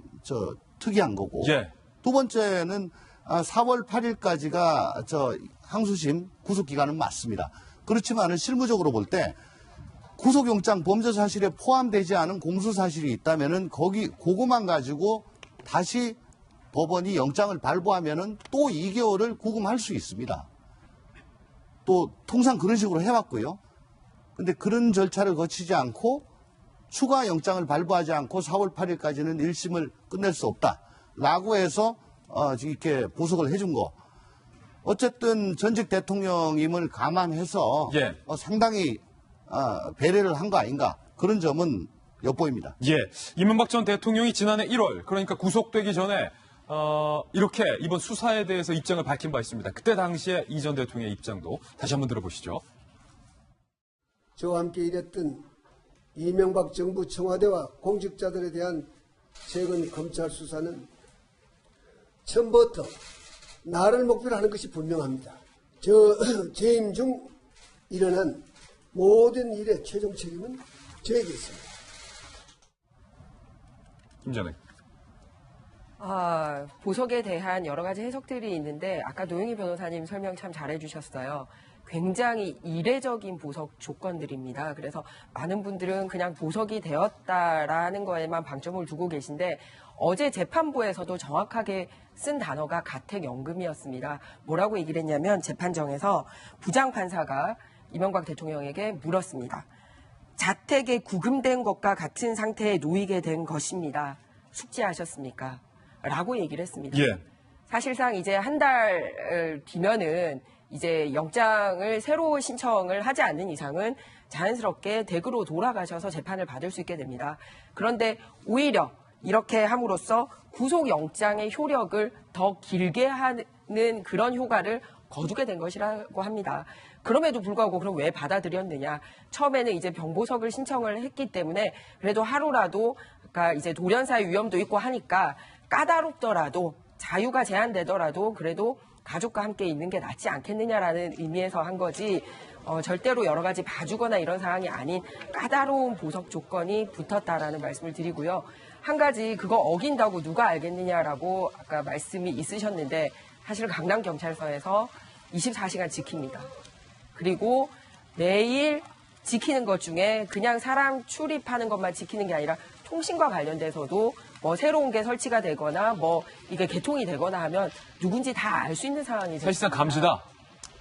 특이한 거고. 예. 두 번째는 4월 8일까지가 항소심 구속기간은 맞습니다. 그렇지만은 실무적으로 볼 때 구속영장 범죄 사실에 포함되지 않은 공소사실이 있다면은 그거만 가지고 다시 법원이 영장을 발부하면은 또 2개월을 구금할 수 있습니다. 또 통상 그런 식으로 해왔고요. 근데 그런 절차를 거치지 않고 추가 영장을 발부하지 않고 4월 8일까지는 1심을 끝낼 수 없다라고 해서 이렇게 보석을 해준 거. 어쨌든 전직 대통령임을 감안해서 예. 상당히 배려를 한 거 아닌가 그런 점은 엿보입니다. 예. 이명박 전 대통령이 지난해 1월 그러니까 구속되기 전에 이렇게 이번 수사에 대해서 입장을 밝힌 바 있습니다. 그때 당시에 이 전 대통령의 입장도 다시 한번 들어보시죠. 저와 함께 일했던 이명박 정부 청와대와 공직자들에 대한 최근 검찰 수사는 처음부터 나를 목표로 하는 것이 분명합니다. 재임 중 일어난 모든 일의 최종 책임은 저에게 있습니다. 김전에. 보석에 대한 여러 가지 해석들이 있는데 아까 노영희 변호사님 설명 참 잘해주셨어요. 굉장히 이례적인 보석 조건들입니다. 그래서 많은 분들은 그냥 보석이 되었다라는 거에만 방점을 두고 계신데 어제 재판부에서도 정확하게 쓴 단어가 가택연금이었습니다. 뭐라고 얘기를 했냐면 재판정에서 부장판사가 이명박 대통령에게 물었습니다. 자택에 구금된 것과 같은 상태에 놓이게 된 것입니다. 숙지하셨습니까? 라고 얘기를 했습니다. 예. 사실상 이제 한 달 뒤면은 이제 영장을 새로 신청을 하지 않는 이상은 자연스럽게 댁으로 돌아가셔서 재판을 받을 수 있게 됩니다. 그런데 오히려 이렇게 함으로써 구속영장의 효력을 더 길게 하는 그런 효과를 거두게 된 것이라고 합니다. 그럼에도 불구하고 그럼 왜 받아들였느냐. 처음에는 이제 병보석을 신청을 했기 때문에 그래도 하루라도 그러니까 이제 돌연사의 위험도 있고 하니까 까다롭더라도 자유가 제한되더라도 그래도 가족과 함께 있는 게 낫지 않겠느냐라는 의미에서 한 거지 절대로 여러 가지 봐주거나 이런 상황이 아닌 까다로운 보석 조건이 붙었다라는 말씀을 드리고요. 한 가지 그거 어긴다고 누가 알겠느냐라고 아까 말씀이 있으셨는데 사실 강남경찰서에서 24시간 지킵니다. 그리고 매일 지키는 것 중에 그냥 사람 출입하는 것만 지키는 게 아니라 통신과 관련돼서도 뭐 새로운 게 설치가 되거나 뭐 이게 개통이 되거나 하면 누군지 다 알 수 있는 상황이 사실상 됐습니다. 감시다.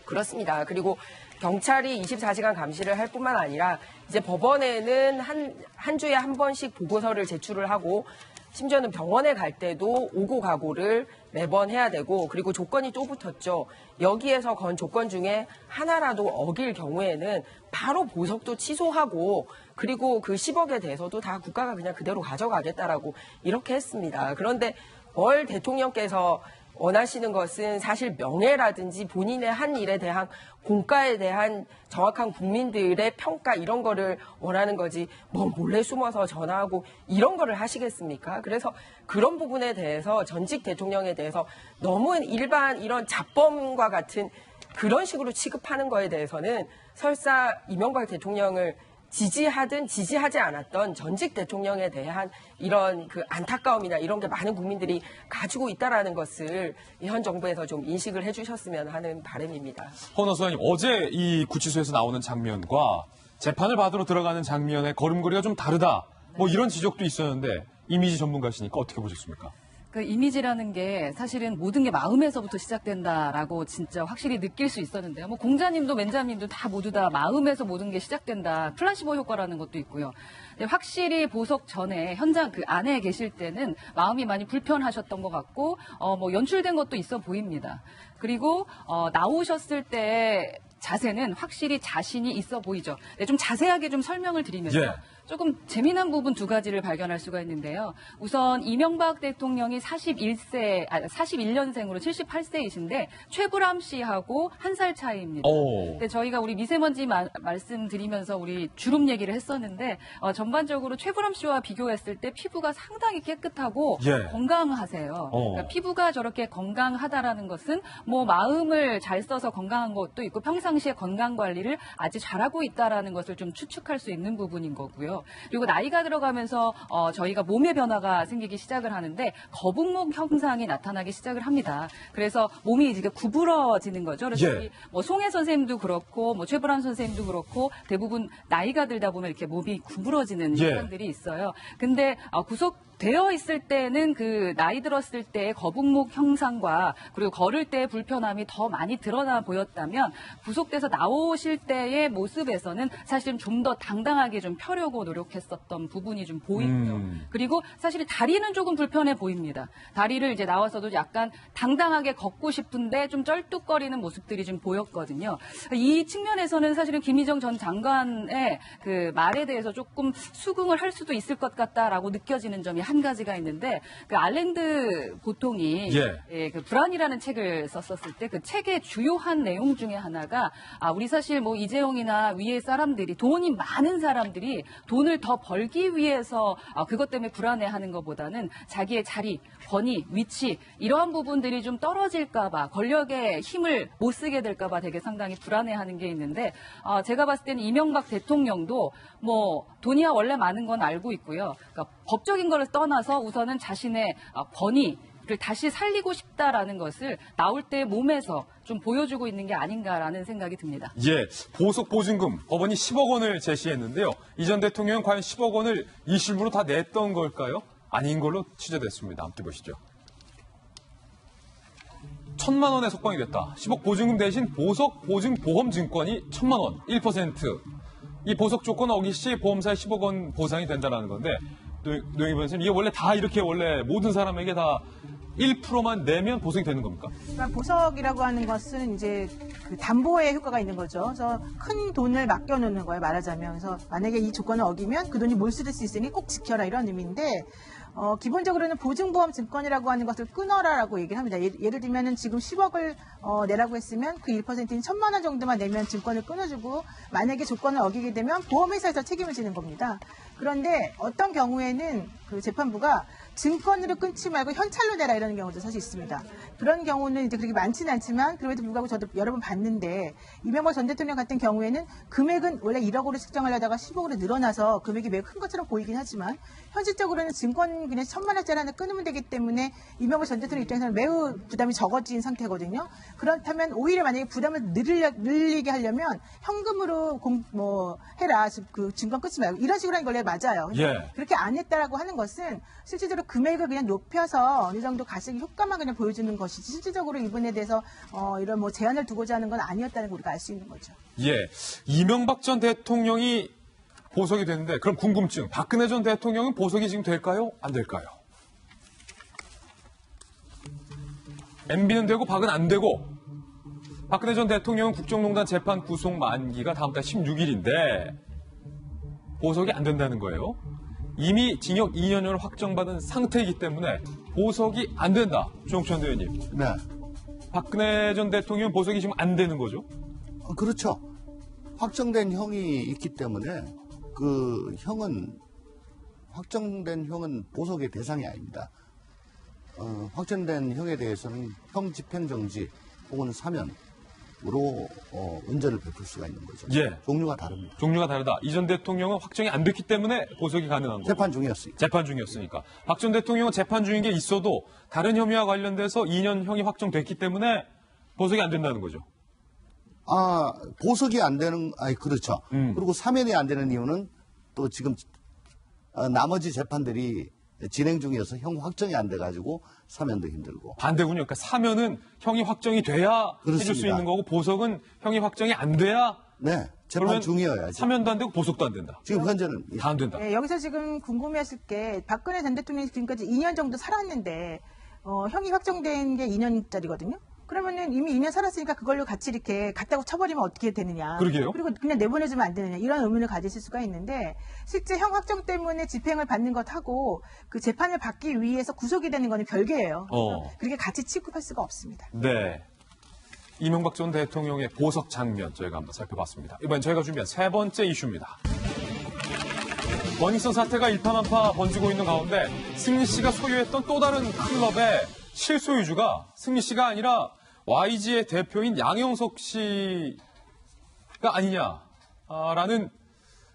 그렇습니다. 그리고 경찰이 24시간 감시를 할 뿐만 아니라 이제 법원에는 한 주에 한 번씩 보고서를 제출을 하고 심지어는 병원에 갈 때도 오고 가고를 매번 해야 되고 그리고 조건이 또 붙었죠. 여기에서 건 조건 중에 하나라도 어길 경우에는 바로 보석도 취소하고 그리고 그 10억에 대해서도 다 국가가 그냥 그대로 가져가겠다라고 이렇게 했습니다. 그런데 뭘 대통령께서 원하시는 것은 사실 명예라든지 본인의 한 일에 대한 공과에 대한 정확한 국민들의 평가 이런 거를 원하는 거지 뭐 몰래 숨어서 전화하고 이런 거를 하시겠습니까? 그래서 그런 부분에 대해서 전직 대통령에 대해서 너무 일반 이런 잡범과 같은 그런 식으로 취급하는 거에 대해서는 설사 이명박 대통령을 지지하든 지지하지 않았던 전직 대통령에 대한 이런 그 안타까움이나 이런 게 많은 국민들이 가지고 있다라는 것을 현 정부에서 좀 인식을 해주셨으면 하는 바람입니다. 허은하 소장님, 어제 이 구치소에서 나오는 장면과 재판을 받으러 들어가는 장면의 걸음걸이가 좀 다르다. 뭐 이런 지적도 있었는데 이미지 전문가시니까 어떻게 보셨습니까? 그 이미지라는 게 사실은 모든 게 마음에서부터 시작된다라고 진짜 확실히 느낄 수 있었는데요. 뭐 공자님도 맨자님도 다 모두 다 마음에서 모든 게 시작된다. 플라시보 효과라는 것도 있고요. 근데 확실히 보석 전에 현장 그 안에 계실 때는 마음이 많이 불편하셨던 것 같고 뭐 연출된 것도 있어 보입니다. 그리고 나오셨을 때 자세는 확실히 자신이 있어 보이죠. 네, 좀 자세하게 좀 설명을 드리면요. 예. 조금 재미난 부분 두 가지를 발견할 수가 있는데요. 우선 이명박 대통령이 41년생으로 78세이신데 최불암 씨하고 한 살 차이입니다. 근데 저희가 우리 미세먼지 말씀드리면서 우리 주름 얘기를 했었는데 전반적으로 최불암 씨와 비교했을 때 피부가 상당히 깨끗하고 예. 건강하세요. 그러니까 피부가 저렇게 건강하다라는 것은 뭐 마음을 잘 써서 건강한 것도 있고 평상시에 건강 관리를 아주 잘하고 있다라는 것을 좀 추측할 수 있는 부분인 거고요. 그리고 나이가 들어가면서 저희가 몸의 변화가 생기기 시작을 하는데 거북목 현상이 나타나기 시작을 합니다. 그래서 몸이 이제 구부러지는 거죠. 그래서 예. 뭐 송혜 선생님도 그렇고 뭐 최불암 선생님도 그렇고 대부분 나이가 들다 보면 이렇게 몸이 구부러지는 예. 현상들이 있어요. 근데 구속되어 있을 때는 그 나이 들었을 때의 거북목 형상과 그리고 걸을 때의 불편함이 더 많이 드러나 보였다면 구속돼서 나오실 때의 모습에서는 사실은 좀 더 당당하게 좀 펴려고 노력했었던 부분이 좀 보이고요. 그리고 사실 다리는 조금 불편해 보입니다. 다리를 이제 나와서도 약간 당당하게 걷고 싶은데 좀 쩔뚝거리는 모습들이 좀 보였거든요. 이 측면에서는 사실은 김희정 전 장관의 그 말에 대해서 조금 수긍을 할 수도 있을 것 같다라고 느껴지는 점이 한 가지가 있는데 그 알랭드 보통이 그 불안이라는 책을 썼었을 때 그 책의 주요한 내용 중에 하나가 우리 사실 뭐 이재용이나 위에 사람들이 돈이 많은 사람들이 돈을 더 벌기 위해서 그것 때문에 불안해하는 것보다는 자기의 자리, 권위, 위치 이러한 부분들이 좀 떨어질까 봐 권력의 힘을 못 쓰게 될까 봐 되게 상당히 불안해하는 게 있는데 제가 봤을 때는 이명박 대통령도 뭐 돈이야 원래 많은 건 알고 있고요. 그러니까 법적인 거를 떠나서 우선은 자신의 권위를 다시 살리고 싶다라는 것을 나올 때 몸에서 좀 보여주고 있는 게 아닌가라는 생각이 듭니다. 예, 보석 보증금 법원이 10억 원을 제시했는데요. 이 전 대통령은 과연 10억 원을 이 실무로 다 냈던 걸까요? 아닌 걸로 취재됐습니다. 함께 보시죠. 1,000만 원에 석방이 됐다. 10억 보증금 대신 보석 보증 보험 증권이 1,000만 원, 1%. 이 보석 조건 어기 시 보험사에 10억 원 보상이 된다는 건데 노영희 변호사님, 이게 원래 다 이렇게 원래 모든 사람에게 다 1%만 내면 보상이 되는 겁니까? 그러니까 보석이라고 하는 것은 이제 그 담보의 효과가 있는 거죠. 그래서 큰 돈을 맡겨놓는 거예요, 말하자면. 그래서 만약에 이 조건을 어기면 그 돈이 몰수될 수 있으니 꼭 지켜라 이런 의미인데 기본적으로는 보증보험 증권이라고 하는 것을 끊어라라고 얘기를 합니다. 예를 들면은 지금 10억을 내라고 했으면 그 1%인 1,000만 원 정도만 내면 증권을 끊어주고 만약에 조건을 어기게 되면 보험회사에서 책임을 지는 겁니다. 그런데 어떤 경우에는 그 재판부가 증권으로 끊지 말고 현찰로 내라 이러는 경우도 사실 있습니다. 그런 경우는 이제 그렇게 많지는 않지만 그럼에도 불구하고 저도 여러 번 봤는데 이명박 전 대통령 같은 경우에는 금액은 원래 1억으로 측정하려다가 10억으로 늘어나서 금액이 매우 큰 것처럼 보이긴 하지만 현실적으로는 증권 그냥 1,000만 원짜리 하나 끊으면 되기 때문에 이명박 전 대통령 입장에서는 매우 부담이 적어진 상태거든요. 그렇다면 오히려 만약에 부담을 늘리게 하려면 현금으로 해라 그 증권 끊지 말고 이런 식으로 하는 게 원래 맞아요. 예. 그렇게 안 했다라고 하는 것은 실질적으로 금액을 그냥 높여서 어느 정도 가시기 효과만 그냥 보여주는 것이지 실질적으로 이분에 대해서 이런 뭐 제한을 두고자 하는 건 아니었다는 걸 우리가 알 수 있는 거죠. 예, 이명박 전 대통령이 보석이 됐는데 그럼 궁금증, 박근혜 전 대통령은 보석이 지금 될까요? 안 될까요? MB는 되고 박은 안 되고 박근혜 전 대통령은 국정농단 재판 구속 만기가 다음 달 16일인데 보석이 안 된다는 거예요. 이미 징역 2년을 확정받은 상태이기 때문에 보석이 안 된다. 조영천 의원님. 네. 박근혜 전 대통령 보석이 지금 안 되는 거죠? 그렇죠. 확정된 형이 있기 때문에 그 확정된 형은 보석의 대상이 아닙니다. 확정된 형에 대해서는 형 집행정지 혹은 사면으로 은전을 베풀 수가 있는 거죠. 예. 종류가 다릅니다. 종류가 다르다. 이 전 대통령은 확정이 안 됐기 때문에 보석이 가능한 거고. 재판 중이었으니까. 재판 중이었으니까. 박 전 대통령은 재판 중인 게 있어도 다른 혐의와 관련돼서 2년형이 확정됐기 때문에 보석이 안 된다는 거죠. 보석이 안 되는, 그렇죠. 그리고 사면이 안 되는 이유는 또 지금 나머지 재판들이 진행 중이어서 형 확정이 안 돼가지고 사면도 힘들고. 반대군요. 그러니까 사면은 형이 확정이 돼야 해줄 수 그렇습니다. 있는 거고 보석은 형이 확정이 안 돼야 네, 재판 그러면 중이어야지. 사면도 안 되고 보석도 안 된다. 지금 현재는 다 안 된다. 네, 여기서 지금 궁금해하실 게 박근혜 전 대통령이 지금까지 2년 정도 살았는데 형이 확정된 게 2년짜리거든요. 그러면은 이미 2년 살았으니까 그걸로 같이 이렇게 갔다고 쳐버리면 어떻게 되느냐. 그러게요. 그리고 그냥 내보내주면 안 되느냐. 이런 의문을 가지실 수가 있는데 실제 형 확정 때문에 집행을 받는 것하고 그 재판을 받기 위해서 구속이 되는 거는 별개예요. 그렇게 같이 취급할 수가 없습니다. 네. 이명박 전 대통령의 보석 장면 저희가 한번 살펴봤습니다. 이번엔 저희가 준비한 세 번째 이슈입니다. 버닝썬 사태가 일파만파 번지고 있는 가운데 승리 씨가 소유했던 또 다른 클럽의 실소유주가 승리 씨가 아니라 YG의 대표인 양형석 씨가 아니냐라는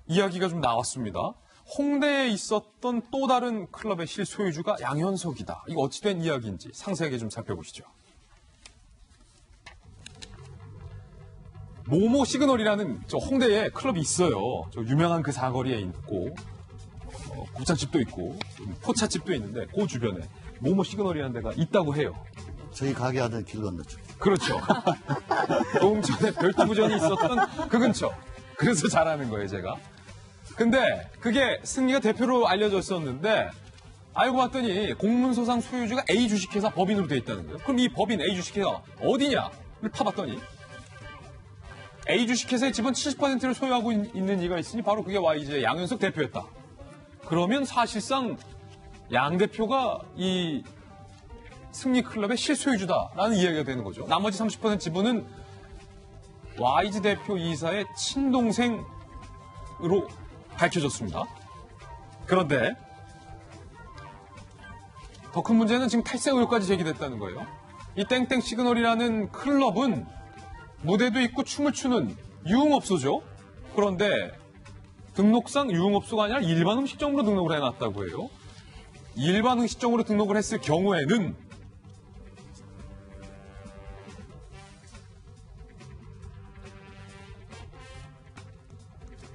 이야기가 좀 나왔습니다. 홍대에 있었던 또 다른 클럽의 실소유주가 양현석이다. 이거 어찌된 이야기인지 상세하게 좀 살펴보시죠. 모모 시그널이라는 저 홍대에 클럽이 있어요. 저 유명한 그 사거리에 있고 곱창집도 있고 포차집도 있는데 그 주변에 모모 시그널이라는 데가 있다고 해요. 저희 가게 하던 길 건너죠. 그렇죠. 조금 전에 별도부전이 있었던 그 근처. 그래서 잘하는 거예요, 제가. 근데 그게 승리가 대표로 알려졌었는데 알고 봤더니 공문서상 소유주가 A 주식회사 법인으로 돼 있다는 거예요. 그럼 이 법인 A 주식회사 어디냐를 파봤더니 A 주식회사의 지분 70%를 소유하고 있는 이가 있으니 바로 그게 YG의 양현석 대표였다. 그러면 사실상 양 대표가 이 승리클럽의 실소유주다라는 이야기가 되는 거죠. 나머지 30% 지분은 YG 대표 이사의 친동생으로 밝혀졌습니다. 그런데 더 큰 문제는 지금 탈세 의혹까지 제기됐다는 거예요. 이 땡땡 시그널이라는 클럽은 무대도 있고 춤을 추는 유흥업소죠. 그런데 등록상 유흥업소가 아니라 일반 음식점으로 등록을 해놨다고 해요. 일반 음식점으로 등록을 했을 경우에는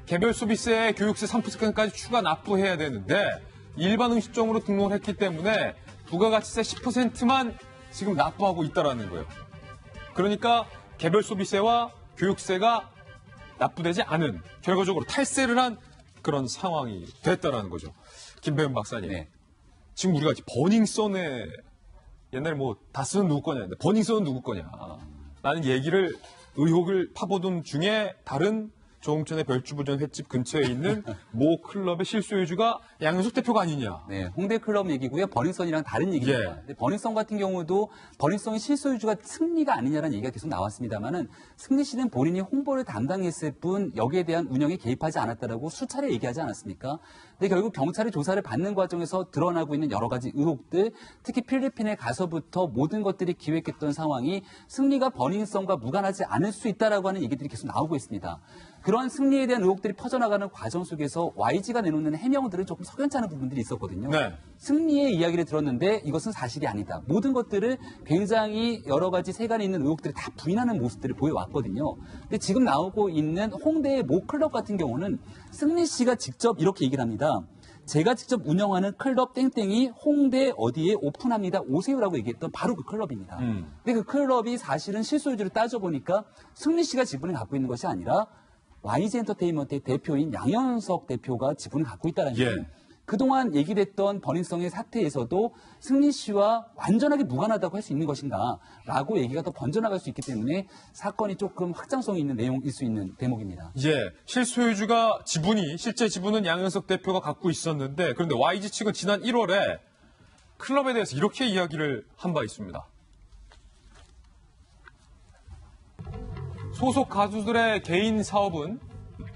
개별 소비세에 교육세 3%까지 추가 납부해야 되는데 일반 음식점으로 등록을 했기 때문에 부가가치세 10%만 지금 납부하고 있다라는 거예요. 그러니까 개별 소비세와 교육세가 납부되지 않은 결과적으로 탈세를 한 그런 상황이 됐다라는 거죠. 김배현 박사님. 네. 지금 우리가 버닝썬에 옛날에 뭐 다스는 누구 거냐, 버닝썬은 누구 거냐 라는 얘기를 의혹을 파보던 중에 다른 조홍천의 별주부전 횟집 근처에 있는 모 클럽의 실소유주가 양현석 대표가 아니냐. 네, 홍대 클럽 얘기고요. 버닝썬이랑 다른 얘기입니다. 예. 근데 버닝썬 같은 경우도 버닝썬의 실소유주가 승리가 아니냐라는 얘기가 계속 나왔습니다만은 승리 씨는 본인이 홍보를 담당했을 뿐 여기에 대한 운영에 개입하지 않았다라고 수차례 얘기하지 않았습니까? 근데 결국 경찰이 조사를 받는 과정에서 드러나고 있는 여러 가지 의혹들, 특히 필리핀에 가서부터 모든 것들이 기획했던 상황이 승리가 버닝썬과 무관하지 않을 수 있다라고 하는 얘기들이 계속 나오고 있습니다. 그러한 승리에 대한 의혹들이 퍼져나가는 과정 속에서 YG가 내놓는 해명들은 조금 석연치 않은 부분들이 있었거든요. 네. 승리의 이야기를 들었는데 이것은 사실이 아니다. 모든 것들을 굉장히 여러 가지 세간에 있는 의혹들을 다 부인하는 모습들을 보여왔거든요. 근데 지금 나오고 있는 홍대의 모 클럽 같은 경우는 승리 씨가 직접 이렇게 얘기를 합니다. 제가 직접 운영하는 클럽 땡땡이 홍대 어디에 오픈합니다. 오세요라고 얘기했던 바로 그 클럽입니다. 근데 그 클럽이 사실은 실소유주를 따져보니까 승리 씨가 지분을 갖고 있는 것이 아니라 YG 엔터테인먼트의 대표인 양현석 대표가 지분을 갖고 있다는 게 그동안 얘기됐던 버닝썬의 사태에서도 승리 씨와 완전하게 무관하다고 할 수 있는 것인가라고 얘기가 더 번져나갈 수 있기 때문에 사건이 조금 확장성이 있는 내용일 수 있는 대목입니다. 예, 실소유주가 실제 지분은 양현석 대표가 갖고 있었는데 그런데 YG 측은 지난 1월에 클럽에 대해서 이렇게 이야기를 한 바 있습니다. 소속 가수들의 개인 사업은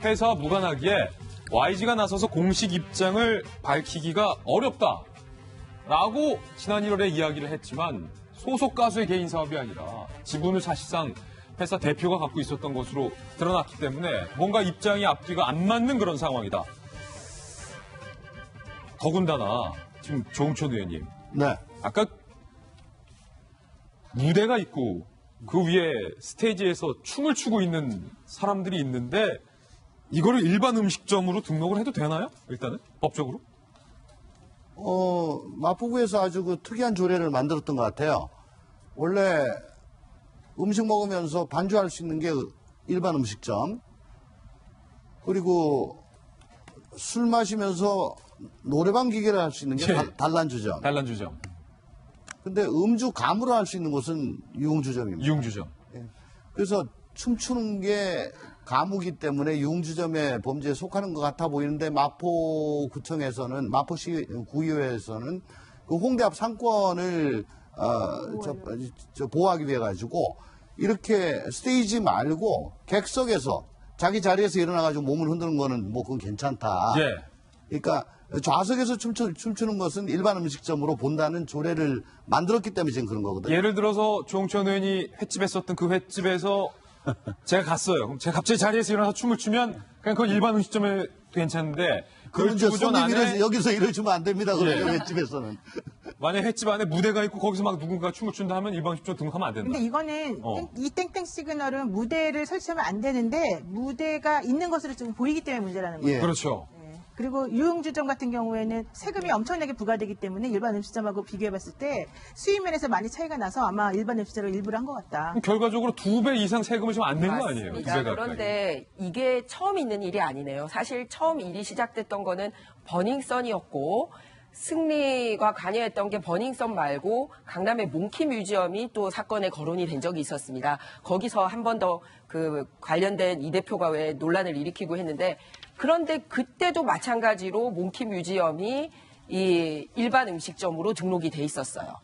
회사와 무관하기에 YG가 나서서 공식 입장을 밝히기가 어렵다라고 지난 1월에 이야기를 했지만 소속 가수의 개인 사업이 아니라 지분을 사실상 회사 대표가 갖고 있었던 것으로 드러났기 때문에 뭔가 입장이 앞뒤가 안 맞는 그런 상황이다. 더군다나 지금 조응천 의원님, 네. 아까 무대가 있고 그 위에 스테이지에서 춤을 추고 있는 사람들이 있는데 이거를 일반 음식점으로 등록을 해도 되나요? 일단은 법적으로? 마포구에서 아주 그 특이한 조례를 만들었던 것 같아요. 원래 음식 먹으면서 반주할 수 있는 게 일반 음식점, 그리고 술 마시면서 노래방 기계를 할 수 있는 게 단란주점. 단란주점. 근데 음주 가무를 할 수 있는 곳은 유흥주점입니다. 유흥주점. 그래서 춤추는 게 가무기 때문에 유흥주점의 범죄에 속하는 것 같아 보이는데 마포구청에서는, 마포시 구의회에서는 그 홍대 앞 상권을 보호하기 위해 가지고 이렇게 스테이지 말고 객석에서 자기 자리에서 일어나가지고 몸을 흔드는 거는 뭐 그건 괜찮다. 그러니까 좌석에서 춤추는 것은 일반 음식점으로 본다는 조례를 만들었기 때문에 지금 그런 거거든요. 예를 들어서 조응천 의원이 횟집에 썼던 그 횟집에서 제가 갔어요. 그럼 제가 갑자기 자리에서 일어나서 춤을 추면 그냥 그건 일반 음식점에 괜찮은데 그건 이제 손님이 여기서 이러시면 안 됩니다. 그런 횟집에서는. 만약 횟집 안에 무대가 있고 거기서 막 누군가 춤을 춘다 하면 일반 음식점 등록하면 안 된다. 근데 이거는 이 땡땡 시그널은 무대를 설치하면 안 되는데 무대가 있는 것으로 좀 보이기 때문에 문제라는 거예요. 그렇죠. 그리고 유흥주점 같은 경우에는 세금이 엄청나게 부과되기 때문에 일반 음식점하고 비교해봤을 때 수입면에서 많이 차이가 나서 아마 일반 음식점을 일부러 한 것 같다. 결과적으로 2배 이상 세금을 지금 안 낸 거 아니에요? 맞습니다. 그런데 이게 처음 있는 일이 아니네요. 사실 처음 일이 시작됐던 거는 버닝썬이었고 승리가 관여했던 게 버닝썬 말고 강남의 몽키 뮤지엄이 또 사건에 거론이 된 적이 있었습니다. 거기서 한 번 더 그 관련된 이 대표가 왜 논란을 일으키고 했는데 그런데 그때도 마찬가지로 몽키 뮤지엄이 이 일반 음식점으로 등록이 돼 있었어요.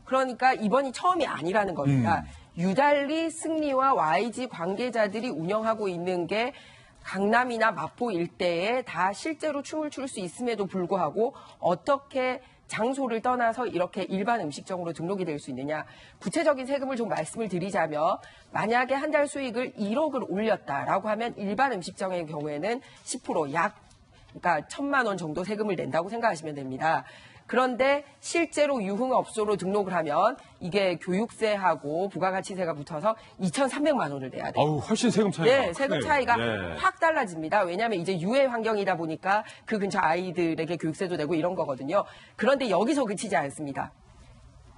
그러니까 이번이 처음이 아니라는 겁니다. 유달리 승리와 YG 관계자들이 운영하고 있는 게 강남이나 마포 일대에 다 실제로 춤을 출 수 있음에도 불구하고 어떻게 장소를 떠나서 이렇게 일반 음식점으로 등록이 될 수 있느냐. 구체적인 세금을 좀 말씀을 드리자면 만약에 한 달 수익을 1억을 올렸다라고 하면 일반 음식점의 경우에는 10% 그러니까 1,000만 원 정도 세금을 낸다고 생각하시면 됩니다. 그런데 실제로 유흥업소로 등록을 하면 이게 교육세하고 부가가치세가 붙어서 2,300만 원을 내야 돼요. 아우, 훨씬 세금 차이가. 네, 세금 차이가 확 달라집니다. 왜냐하면 이제 유해 환경이다 보니까 그 근처 아이들에게 교육세도 내고 이런 거거든요. 그런데 여기서 그치지 않습니다.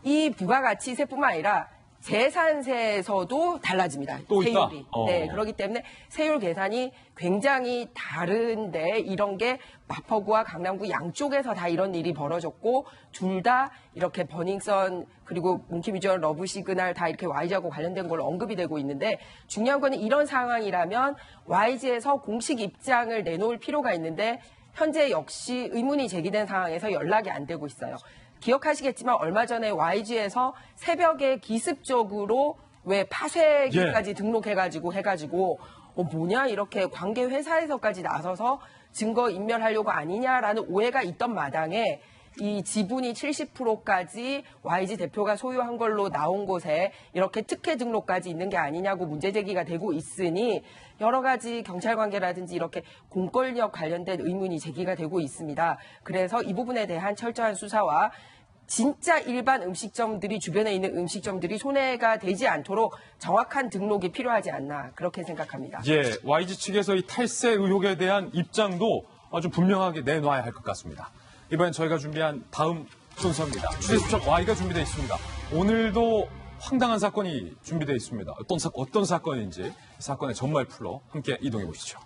이 부가가치세뿐만 아니라 재산세에서도 달라집니다. 또 있다? 세율이. 네, 그렇기 때문에 세율 계산이 굉장히 다른데 이런 게 마포구와 강남구 양쪽에서 다 이런 일이 벌어졌고 둘 다 이렇게 버닝썬 그리고 몽키뮤지엄 러브시그널 다 이렇게 YG하고 관련된 걸로 언급이 되고 있는데 중요한 거는 이런 상황이라면 YG에서 공식 입장을 내놓을 필요가 있는데 현재 역시 의문이 제기된 상황에서 연락이 안 되고 있어요. 기억하시겠지만 얼마 전에 YG에서 새벽에 기습적으로 왜 파쇄기까지 등록해가지고 뭐냐 이렇게 관계 회사에서까지 나서서 증거 인멸하려고 아니냐라는 오해가 있던 마당에 이 지분이 70%까지 YG 대표가 소유한 걸로 나온 곳에 이렇게 특혜 등록까지 있는 게 아니냐고 문제 제기가 되고 있으니 여러 가지 경찰 관계라든지 이렇게 공권력 관련된 의문이 제기가 되고 있습니다. 그래서 이 부분에 대한 철저한 수사와 진짜 일반 음식점들이 주변에 있는 음식점들이 손해가 되지 않도록 정확한 등록이 필요하지 않나 그렇게 생각합니다. YG 측에서 이 탈세 의혹에 대한 입장도 좀 분명하게 내놔야 할 것 같습니다. 이번엔 저희가 준비한 다음 순서입니다. 취재수첩 Y가 준비되어 있습니다. 오늘도 황당한 사건이 준비되어 있습니다. 어떤 사건인지 사건의 전말 풀로 함께 이동해 보시죠.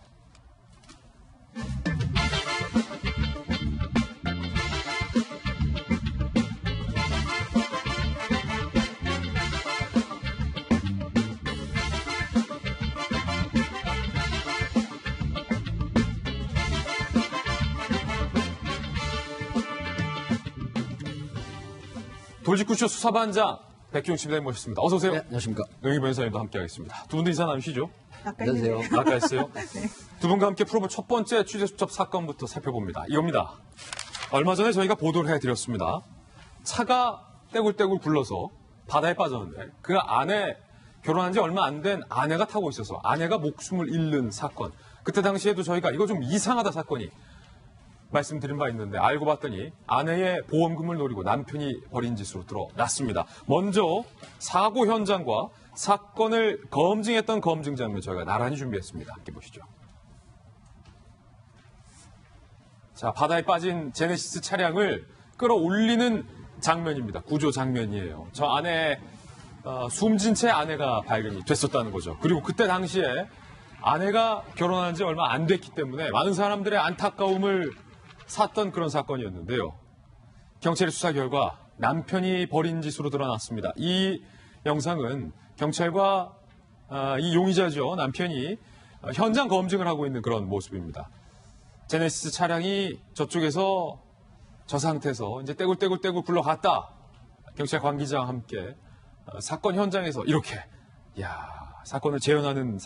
돌직구쇼 수사반장 백기용 팀장님 모셨습니다. 어서 오세요. 네, 안녕하십니까. 영희 변호사님도 함께하겠습니다. 두 분도 인사 나누시죠? 안녕하세요. 아까 했어요. 두 분과 함께 풀어볼 첫 번째 취재수첩 사건부터 살펴봅니다. 이겁니다. 얼마 전에 저희가 보도를 해드렸습니다. 차가 떼굴떼굴 굴러서 바다에 빠졌는데 그 안에 결혼한 지 얼마 안 된 아내가 타고 있어서 아내가 목숨을 잃는 사건. 그때 당시에도 저희가 이거 좀 이상하다 사건이 말씀드린 바 있는데 알고 봤더니 아내의 보험금을 노리고 남편이 벌인 짓으로 드러났습니다. 먼저 사고 현장과 사건을 검증했던 검증 장면 저희가 나란히 준비했습니다. 함께 보시죠. 자, 바다에 빠진 제네시스 차량을 끌어올리는 장면입니다. 구조 장면이에요. 저 안에 숨진 채 아내가 발견이 됐었다는 거죠. 그리고 그때 당시에 아내가 결혼한 지 얼마 안 됐기 때문에 많은 사람들의 안타까움을 샀던 그런 사건이었는데요. 경찰의 수사 결과 남편이 벌인 짓으로 드러났습니다. 이 영상은 경찰과 이 용의자죠. 남편이 현장 검증을 하고 있는 그런 모습입니다. 제네시스 차량이 저쪽에서 저 상태에서 이제 떼굴떼굴 굴러갔다. 경찰 관계자와 함께 사건 현장에서 이렇게 사건을 재현하는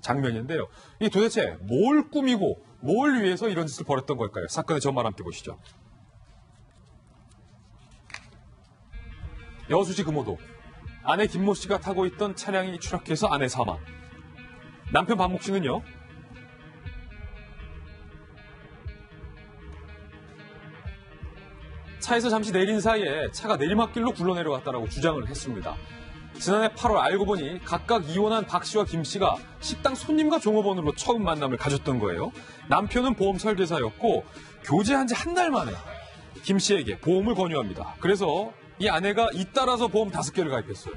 장면인데요. 이 도대체 뭘 꾸미고 뭘 위해서 이런 짓을 벌였던 걸까요? 사건의 전말 함께 보시죠. 여수시 금호도 아내 김모 씨가 타고 있던 차량이 추락해서 아내 사망. 남편 박목 씨는요. 차에서 잠시 내린 사이에 차가 내리막길로 굴러내려갔다라고 주장을 했습니다. 지난해 8월 알고 보니 각각 이혼한 박 씨와 김 씨가 식당 손님과 종업원으로 처음 만남을 가졌던 거예요. 남편은 보험 설계사였고 교제한 지 한 달 만에 김 씨에게 보험을 권유합니다. 그래서 이 아내가 잇따라서 보험 5개를 가입했어요.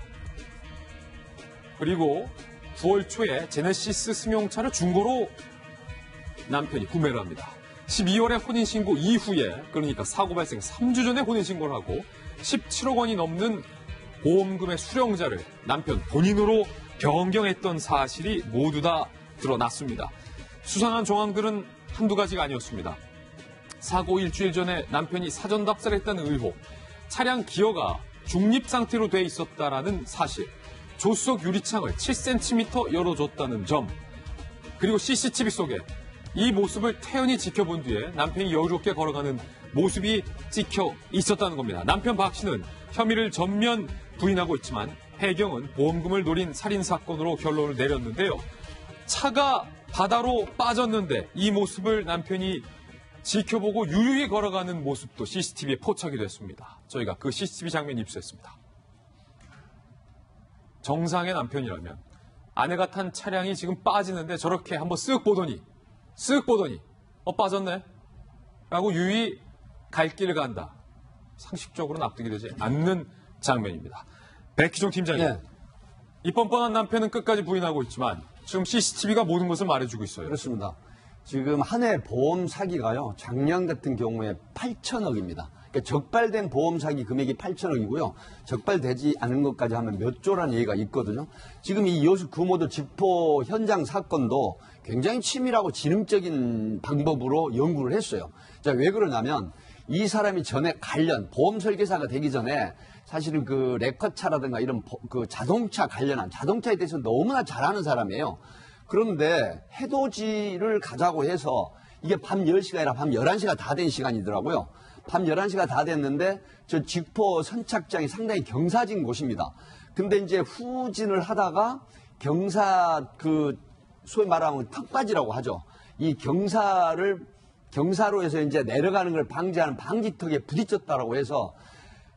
그리고 9월 초에 제네시스 승용차를 중고로 남편이 구매를 합니다. 12월에 혼인신고 이후에 그러니까 사고 발생 3주 전에 혼인신고를 하고 17억 원이 넘는 보험금의 수령자를 남편 본인으로 변경했던 사실이 모두 다 드러났습니다. 수상한 정황들은 한두 가지가 아니었습니다. 사고 일주일 전에 남편이 사전 답사했다는 의혹, 차량 기어가 중립 상태로 돼 있었다라는 사실, 조수석 유리창을 7cm 열어줬다는 점, 그리고 CCTV 속에 이 모습을 태연히 지켜본 뒤에 남편이 여유롭게 걸어가는 모습이 찍혀 있었다는 겁니다. 남편 박 씨는 혐의를 전면 부인하고 있지만 해경은 보험금을 노린 살인사건으로 결론을 내렸는데요. 차가 바다로 빠졌는데 이 모습을 남편이 지켜보고 유유히 걸어가는 모습도 CCTV에 포착이 됐습니다. 저희가 그 CCTV 장면 입수했습니다. 정상의 남편이라면 아내가 탄 차량이 지금 빠지는데 저렇게 한번 쓱 보더니 빠졌네 라고 유유히 갈 길을 간다. 상식적으로 납득이 되지 않는 장면입니다. 백희종 팀장님, 네. 이 뻔뻔한 남편은 끝까지 부인하고 있지만 지금 CCTV가 모든 것을 말해주고 있어요. 그렇습니다. 지금 한 해 보험 사기가요, 작년 같은 경우에 8천억입니다. 그러니까 적발된 보험 사기 금액이 8천억이고요. 적발되지 않은 것까지 하면 몇 조라는 얘기가 있거든요. 지금 이 여수 금호도 집포 현장 사건도 굉장히 치밀하고 지능적인 방법으로 연구를 했어요. 자, 왜 그러냐면 이 사람이 전에 관련 보험 설계사가 되기 전에 사실은 그 레커차라든가 이런 그 자동차 관련한 자동차에 대해서 너무나 잘 아는 사람이에요. 그런데 해돋이를 가자고 해서 이게 밤 10시가 아니라 밤 11시가 다 된 시간이더라고요. 밤 11시가 다 됐는데 저 직포 선착장이 상당히 경사진 곳입니다. 근데 이제 후진을 하다가 그 소위 말하면 턱받이라고 하죠. 이 경사로에서 이제 내려가는 걸 방지하는 방지턱에 부딪혔다라고 해서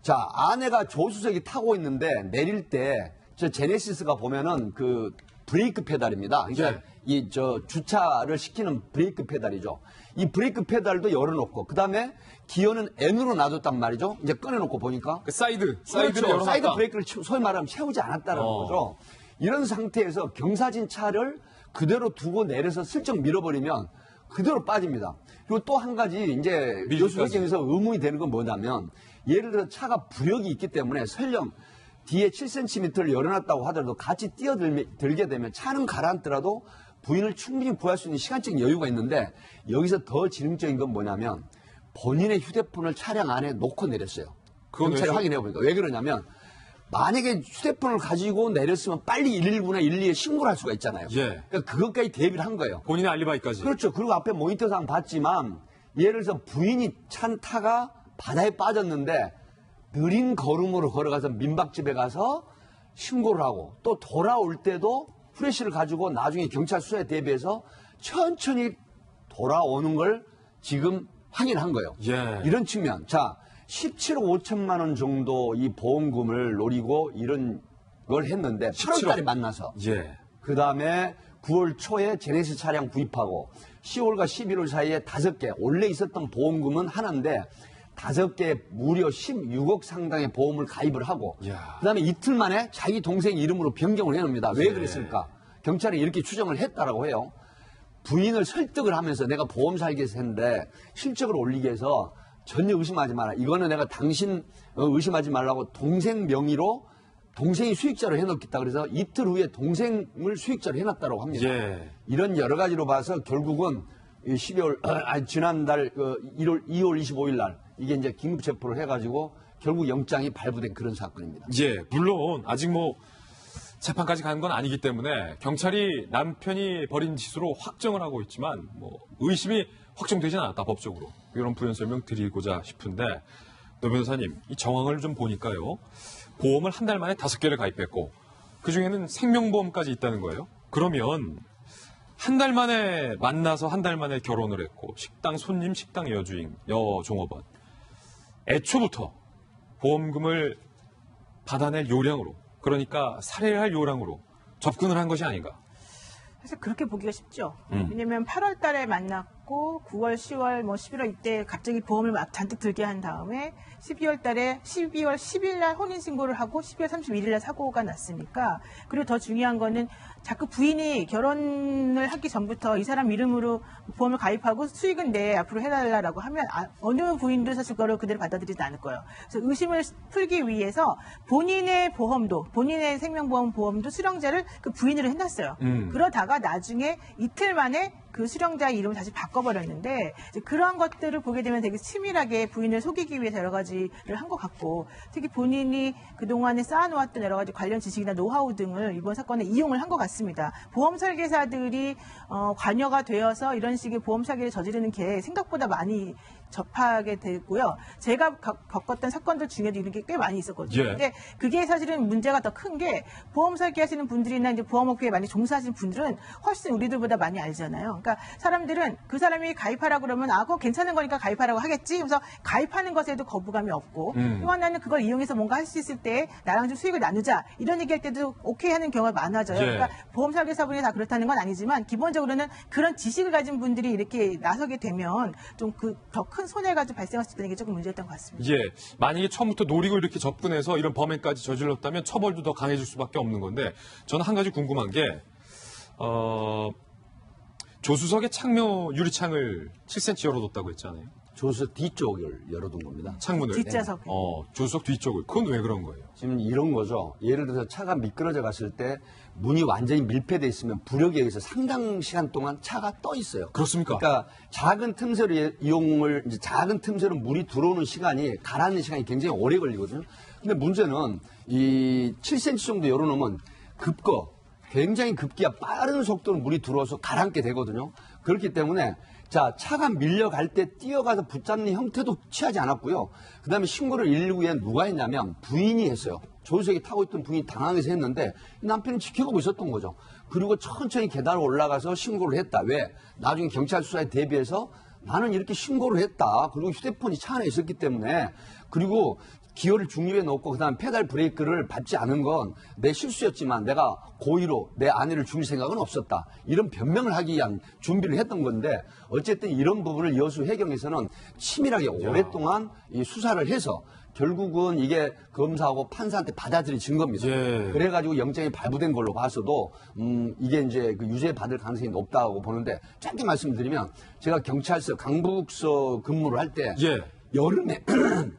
자, 아내가 조수석이 타고 있는데 내릴 때 저 제네시스가 보면은 그 브레이크 페달입니다. 그러니까 예. 주차를 시키는 브레이크 페달이죠. 이 브레이크 페달도 열어놓고 그다음에 기어는 N으로 놔뒀단 말이죠. 이제 꺼내놓고 보니까 그 사이드를 그렇죠. 열어놨다. 사이드 브레이크를 소위 말하면 채우지 않았다는 거죠. 이런 상태에서 경사진 차를 그대로 두고 내려서 슬쩍 밀어버리면 그대로 빠집니다. 그리고 또 한 가지 이제 교수님께서 의문이 되는 건 뭐냐면 예를 들어 차가 부력이 있기 때문에 설령 뒤에 7cm를 열어놨다고 하더라도 같이 뛰어들게 되면 차는 가라앉더라도 부인을 충분히 구할 수 있는 시간적인 여유가 있는데 여기서 더 지능적인 건 뭐냐면 본인의 휴대폰을 차량 안에 놓고 내렸어요. 경찰이 확인해 보니까. 왜 그러냐면 만약에 휴대폰을 가지고 내렸으면 빨리 119나 112에 신고를 할 수가 있잖아요. 예. 그러니까 그것까지 대비를 한 거예요. 본인의 알리바이까지. 그렇죠. 그리고 앞에 모니터상 봤지만 예를 들어서 부인이 찬 타가 바다에 빠졌는데 느린 걸음으로 걸어가서 민박집에 가서 신고를 하고 또 돌아올 때도 후레쉬를 가지고 나중에 경찰 수사에 대비해서 천천히 돌아오는 걸 지금 확인한 거예요. 예. 이런 측면. 자, 17억 5천만 원 정도 이 보험금을 노리고 이런 걸 했는데 8월 달에 만나서 예. 그 다음에 9월 초에 제네시스 차량 구입하고 10월과 11월 사이에 5개 원래 있었던 보험금은 하나인데 5개 무려 16억 상당의 보험을 가입을 하고 이야. 그 다음에 이틀 만에 자기 동생 이름으로 변경을 해놓습니다. 왜 그랬을까? 경찰이 이렇게 추정을 했다라고 해요. 부인을 설득을 하면서 내가 보험 살기 위해서 했는데 실적을 올리기 위해서 전혀 의심하지 마라. 이거는 내가 당신 의심하지 말라고 동생 명의로 동생이 수익자로 해놓겠다. 그래서 이틀 후에 동생을 수익자로 해놨다고 합니다. 예. 이런 여러 가지로 봐서 결국은 12월 지난달 2월 25일 날 이게 이제 긴급 체포를 해가지고 결국 영장이 발부된 그런 사건입니다. 예, 물론 아직 뭐 재판까지 가는 건 아니기 때문에 경찰이 남편이 벌인 짓으로 확정을 하고 있지만 뭐 의심이 확정되지는 않았다 법적으로 이런 부연 설명 드리고자 싶은데 노 변호사님 이 정황을 좀 보니까요 보험을 한 달 만에 5개를 가입했고 그 중에는 생명보험까지 있다는 거예요. 그러면 한 달 만에 만나서 한 달 만에 결혼을 했고 식당 손님, 식당 여주인, 여종업원 애초부터 보험금을 받아낼 요량으로 그러니까 살해할 요량으로 접근을 한 것이 아닌가. 사실 그렇게 보기가 쉽죠. 왜냐면 8월 달에 만났고 9월, 10월, 11월 이때 갑자기 보험을 막 잔뜩 들게 한 다음에 12월 달에 12월 10일 날 혼인신고를 하고 12월 31일 날 사고가 났으니까 그리고 더 중요한 거는 자꾸 부인이 결혼을 하기 전부터 이 사람 이름으로 보험을 가입하고 수익은 내 앞으로 해달라고 하면 어느 부인도 사실 그거를 그대로 받아들이지 않을 거예요. 그래서 의심을 풀기 위해서 본인의 보험도 본인의 생명보험도 수령자를 그 부인으로 해놨어요. 그러다가 나중에 이틀 만에 그 수령자의 이름을 다시 바꿔버렸는데 이제 그러한 것들을 보게 되면 되게 치밀하게 부인을 속이기 위해서 여러 가지를 한 것 같고 특히 본인이 그동안에 쌓아놓았던 여러 가지 관련 지식이나 노하우 등을 이번 사건에 이용을 한 것 같습니다. 보험 설계사들이 관여가 되어서 이런 식의 보험 사기를 저지르는 게 생각보다 많이 접하게 되고요. 제가 겪었던 사건들 중에도 이런 게 꽤 많이 있었거든요. 예. 근데 그게 사실은 문제가 더 큰 게 보험 설계하시는 분들이나 이제 보험업계에 많이 종사하시는 분들은 훨씬 우리들보다 많이 알잖아요. 그러니까 사람들은 그 사람이 가입하라고 그러면 그거 괜찮은 거니까 가입하라고 하겠지. 그래서 가입하는 것에도 거부감이 없고 또 하나는 그걸 이용해서 뭔가 할 수 있을 때 나랑 좀 수익을 나누자 이런 얘기할 때도 오케이 하는 경우가 많아져요. 예. 그러니까 보험 설계사분이 다 그렇다는 건 아니지만 기본적으로는 그런 지식을 가진 분들이 이렇게 나서게 되면 좀 더 큰 손해가 좀 발생할 수 있다는 게 조금 문제였던 것 같습니다. 예, 만약에 처음부터 노리고 이렇게 접근해서 이런 범행까지 저질렀다면 처벌도 더 강해질 수밖에 없는 건데 저는 한 가지 궁금한 게 조수석의 창문 유리창을 7cm 열어뒀다고 했잖아요. 조수석 뒤쪽을 열어둔 겁니다. 창문을. 뒷좌석. 조수석 뒤쪽을. 그건 왜 그런 거예요? 지금 이런 거죠. 예를 들어서 차가 미끄러져 갔을 때 문이 완전히 밀폐돼 있으면 부력에 의해서 상당 시간 동안 차가 떠 있어요. 그렇습니까? 그러니까 작은 틈새로 이제 작은 틈새로 물이 들어오는 시간이 가라앉는 시간이 굉장히 오래 걸리거든요. 근데 문제는 이 7cm 정도 열어놓으면 굉장히 급기야 빠른 속도로 물이 들어와서 가라앉게 되거든요. 그렇기 때문에 차가 밀려갈 때 뛰어가서 붙잡는 형태도 취하지 않았고요. 그 다음에 신고를 119에 누가 했냐면 부인이 했어요. 조수석에 타고 있던 부인이 당황해서 했는데 남편이 지켜보고 있었던 거죠. 그리고 천천히 계단을 올라가서 신고를 했다. 왜? 나중에 경찰 수사에 대비해서 나는 이렇게 신고를 했다. 그리고 휴대폰이 차 안에 있었기 때문에 그리고 기어를 중립에 놓고 그다음 페달 브레이크를 밟지 않은 건 내 실수였지만 내가 고의로 내 아내를 죽일 생각은 없었다. 이런 변명을 하기 위한 준비를 했던 건데 어쨌든 이런 부분을 여수 해경에서는 치밀하게 오랫동안 이 수사를 해서 결국은 이게 검사하고 판사한테 받아들여진 겁니다. 예. 그래가지고 영장이 발부된 걸로 봐서도 이게 이제 그 유죄 받을 가능성이 높다고 보는데 짧게 말씀드리면 제가 경찰서 강북서 근무를 할 때 예. 여름에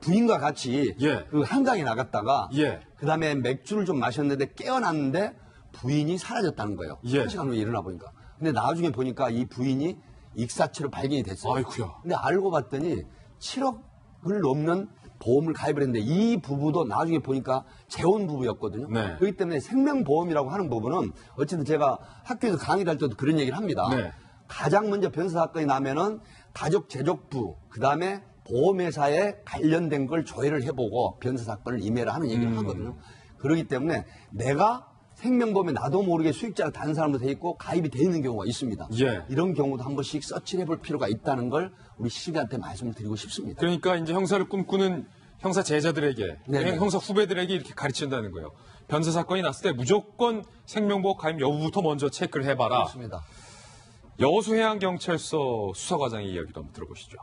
부인과 같이 예. 그 한강에 나갔다가 예. 그다음에 맥주를 좀 마셨는데 깨어났는데 부인이 사라졌다는 거예요. 예. 1시간 후에 일어나 보니까. 근데 나중에 보니까 이 부인이 익사체로 발견이 됐어요. 아이쿠야. 근데 알고 봤더니 7억을 넘는 보험을 가입을 했는데 이 부부도 나중에 보니까 재혼 부부였거든요. 네. 그렇기 때문에 생명보험이라고 하는 부분은 어쨌든 제가 학교에서 강의를 할 때도 그런 얘기를 합니다. 네. 가장 먼저 변사 사건이 나면은 가족 제족부 그다음에 보험회사에 관련된 걸 조회를 해보고 변사 사건을 임해라 하는 얘기를 하거든요. 그렇기 때문에 내가 생명보험에 나도 모르게 수익자가 다른 사람도 돼 있고 가입이 돼 있는 경우가 있습니다. 예. 이런 경우도 한 번씩 서치를 해볼 필요가 있다는 걸 우리 시민한테 말씀을 드리고 싶습니다. 그러니까 이제 형사를 꿈꾸는 형사 제자들에게, 네. 형사 후배들에게 이렇게 가르친다는 거예요. 변사 사건이 났을 때 무조건 생명보험 가입 여부부터 먼저 체크를 해봐라. 그렇습니다. 여수해양경찰서 수사과장의 이야기도 한번 들어보시죠.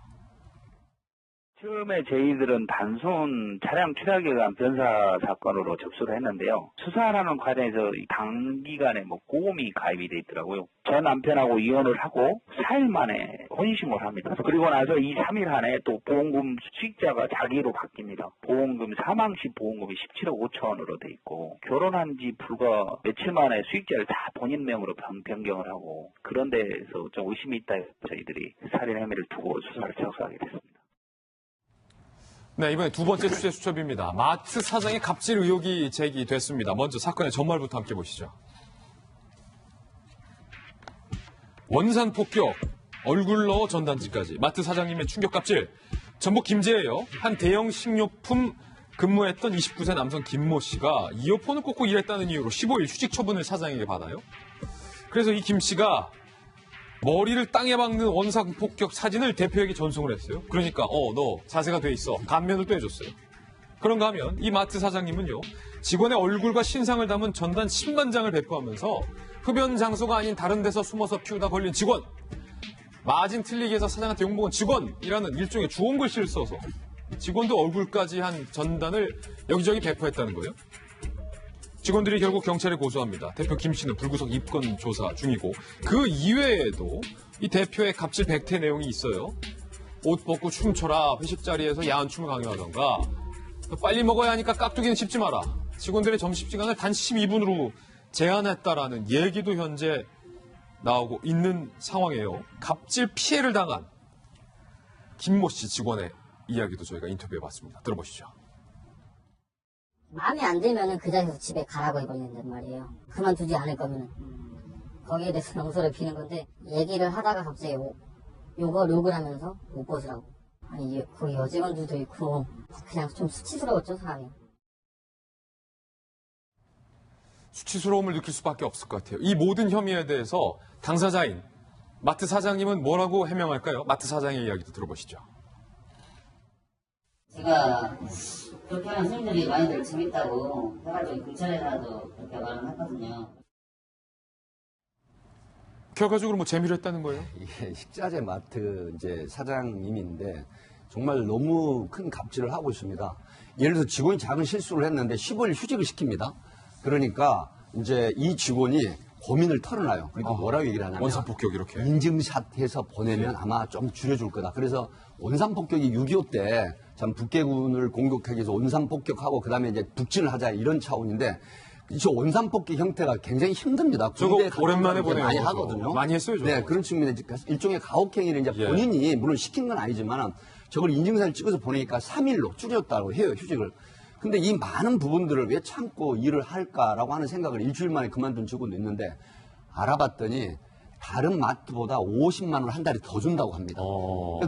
처음에 저희들은 단순 차량 추락에 의한 변사 사건으로 접수를 했는데요. 수사하는 과정에서 단기간에 보험이 가입이 돼 있더라고요. 전 남편하고 이혼을 하고 4일 만에 혼인신고를 합니다. 그리고 나서 2, 3일 안에 또 보험금 수익자가 자기로 바뀝니다. 보험금 사망시 보험금이 17억 5천원으로 돼 있고 결혼한 지 불과 며칠 만에 수익자를 다 본인 명으로 변경을 하고 그런 데서 좀 의심이 있다 해서 저희들이 살인 혐의를 두고 수사를 착수하게 됐습니다. 네, 이번에 두 번째 취재 수첩입니다. 마트 사장의 갑질 의혹이 제기됐습니다. 먼저 사건의 전말부터 함께 보시죠. 원산 폭격, 얼굴 넣어 전단지까지. 마트 사장님의 충격 갑질. 전북 김제예요. 한 대형 식료품 근무했던 29세 남성 김모 씨가 이어폰을 꽂고 일했다는 이유로 15일 휴직 처분을 사장에게 받아요. 그래서 이 김 씨가 머리를 땅에 박는 원상 폭격 사진을 대표에게 전송을 했어요. 그러니까 너 자세가 돼 있어. 감면을 또 해줬어요. 그런가 하면 이 마트 사장님은요. 직원의 얼굴과 신상을 담은 전단 10만 장을 배포하면서 흡연 장소가 아닌 다른 데서 숨어서 피우다 걸린 직원, 마진 틀리게 해서 사장한테 욕먹은 직원이라는 일종의 주원 글씨를 써서 직원도 얼굴까지 한 전단을 여기저기 배포했다는 거예요. 직원들이 결국 경찰에 고소합니다. 대표 김 씨는 불구속 입건 조사 중이고 그 이외에도 이 대표의 갑질 백태 내용이 있어요. 옷 벗고 춤춰라. 회식 자리에서 야한 춤을 강요하던가 빨리 먹어야 하니까 깍두기는 씹지 마라. 직원들의 점심시간을 단 12분으로 제한했다라는 얘기도 현재 나오고 있는 상황이에요. 갑질 피해를 당한 김모 씨 직원의 이야기도 저희가 인터뷰해봤습니다. 들어보시죠. 마음에 안 들면은 그 자리에서 집에 가라고 해버린단 말이에요. 그만두지 않을 거면은. 거기에 대해서 용서를 비는 건데, 얘기를 하다가 갑자기 욕을 하면서 옷 벗으라고. 아니, 거기 여직원들도 있고, 그냥 좀 수치스러웠죠, 사람이. 수치스러움을 느낄 수밖에 없을 것 같아요. 이 모든 혐의에 대해서 당사자인 마트 사장님은 뭐라고 해명할까요? 마트 사장의 이야기도 들어보시죠. 제가 그렇게 하면 손님들이 많이들 재밌다고 해가지고 경찰에서도 그렇게 말을 했거든요. 결과적으로 뭐 재미로 했다는 거예요? 이게 식자재 마트 이제 사장님인데 정말 너무 큰 갑질을 하고 있습니다. 예를 들어서 직원이 작은 실수를 했는데 15일 휴직을 시킵니다. 그러니까 이제 이 직원이 고민을 털어놔요. 그러니까 뭐라고 얘기를 하냐면 원산폭격 이렇게 인증샷 해서 보내면 아마 좀 줄여줄 거다. 그래서 원산폭격이 6.25 때 참 북계군을 공격하기 위해서 원산폭격하고 그다음에 이제 북진을 하자 이런 차원인데 저 원산폭격 형태가 굉장히 힘듭니다. 저거 오랜만에 보내요. 많이 하거든요. 많이 했어요. 저거. 네, 그런 측면에서 일종의 가혹행위를 이제 본인이 물론 시킨 건 아니지만 저걸 인증사를 찍어서 보내니까 3일로 줄였다고 해요, 휴직을. 근데 이 많은 부분들을 왜 참고 일을 할까라고 하는 생각을 일주일 만에 그만둔 직원도 있는데 알아봤더니 다른 마트보다 50만 원을 한 달에 더 준다고 합니다.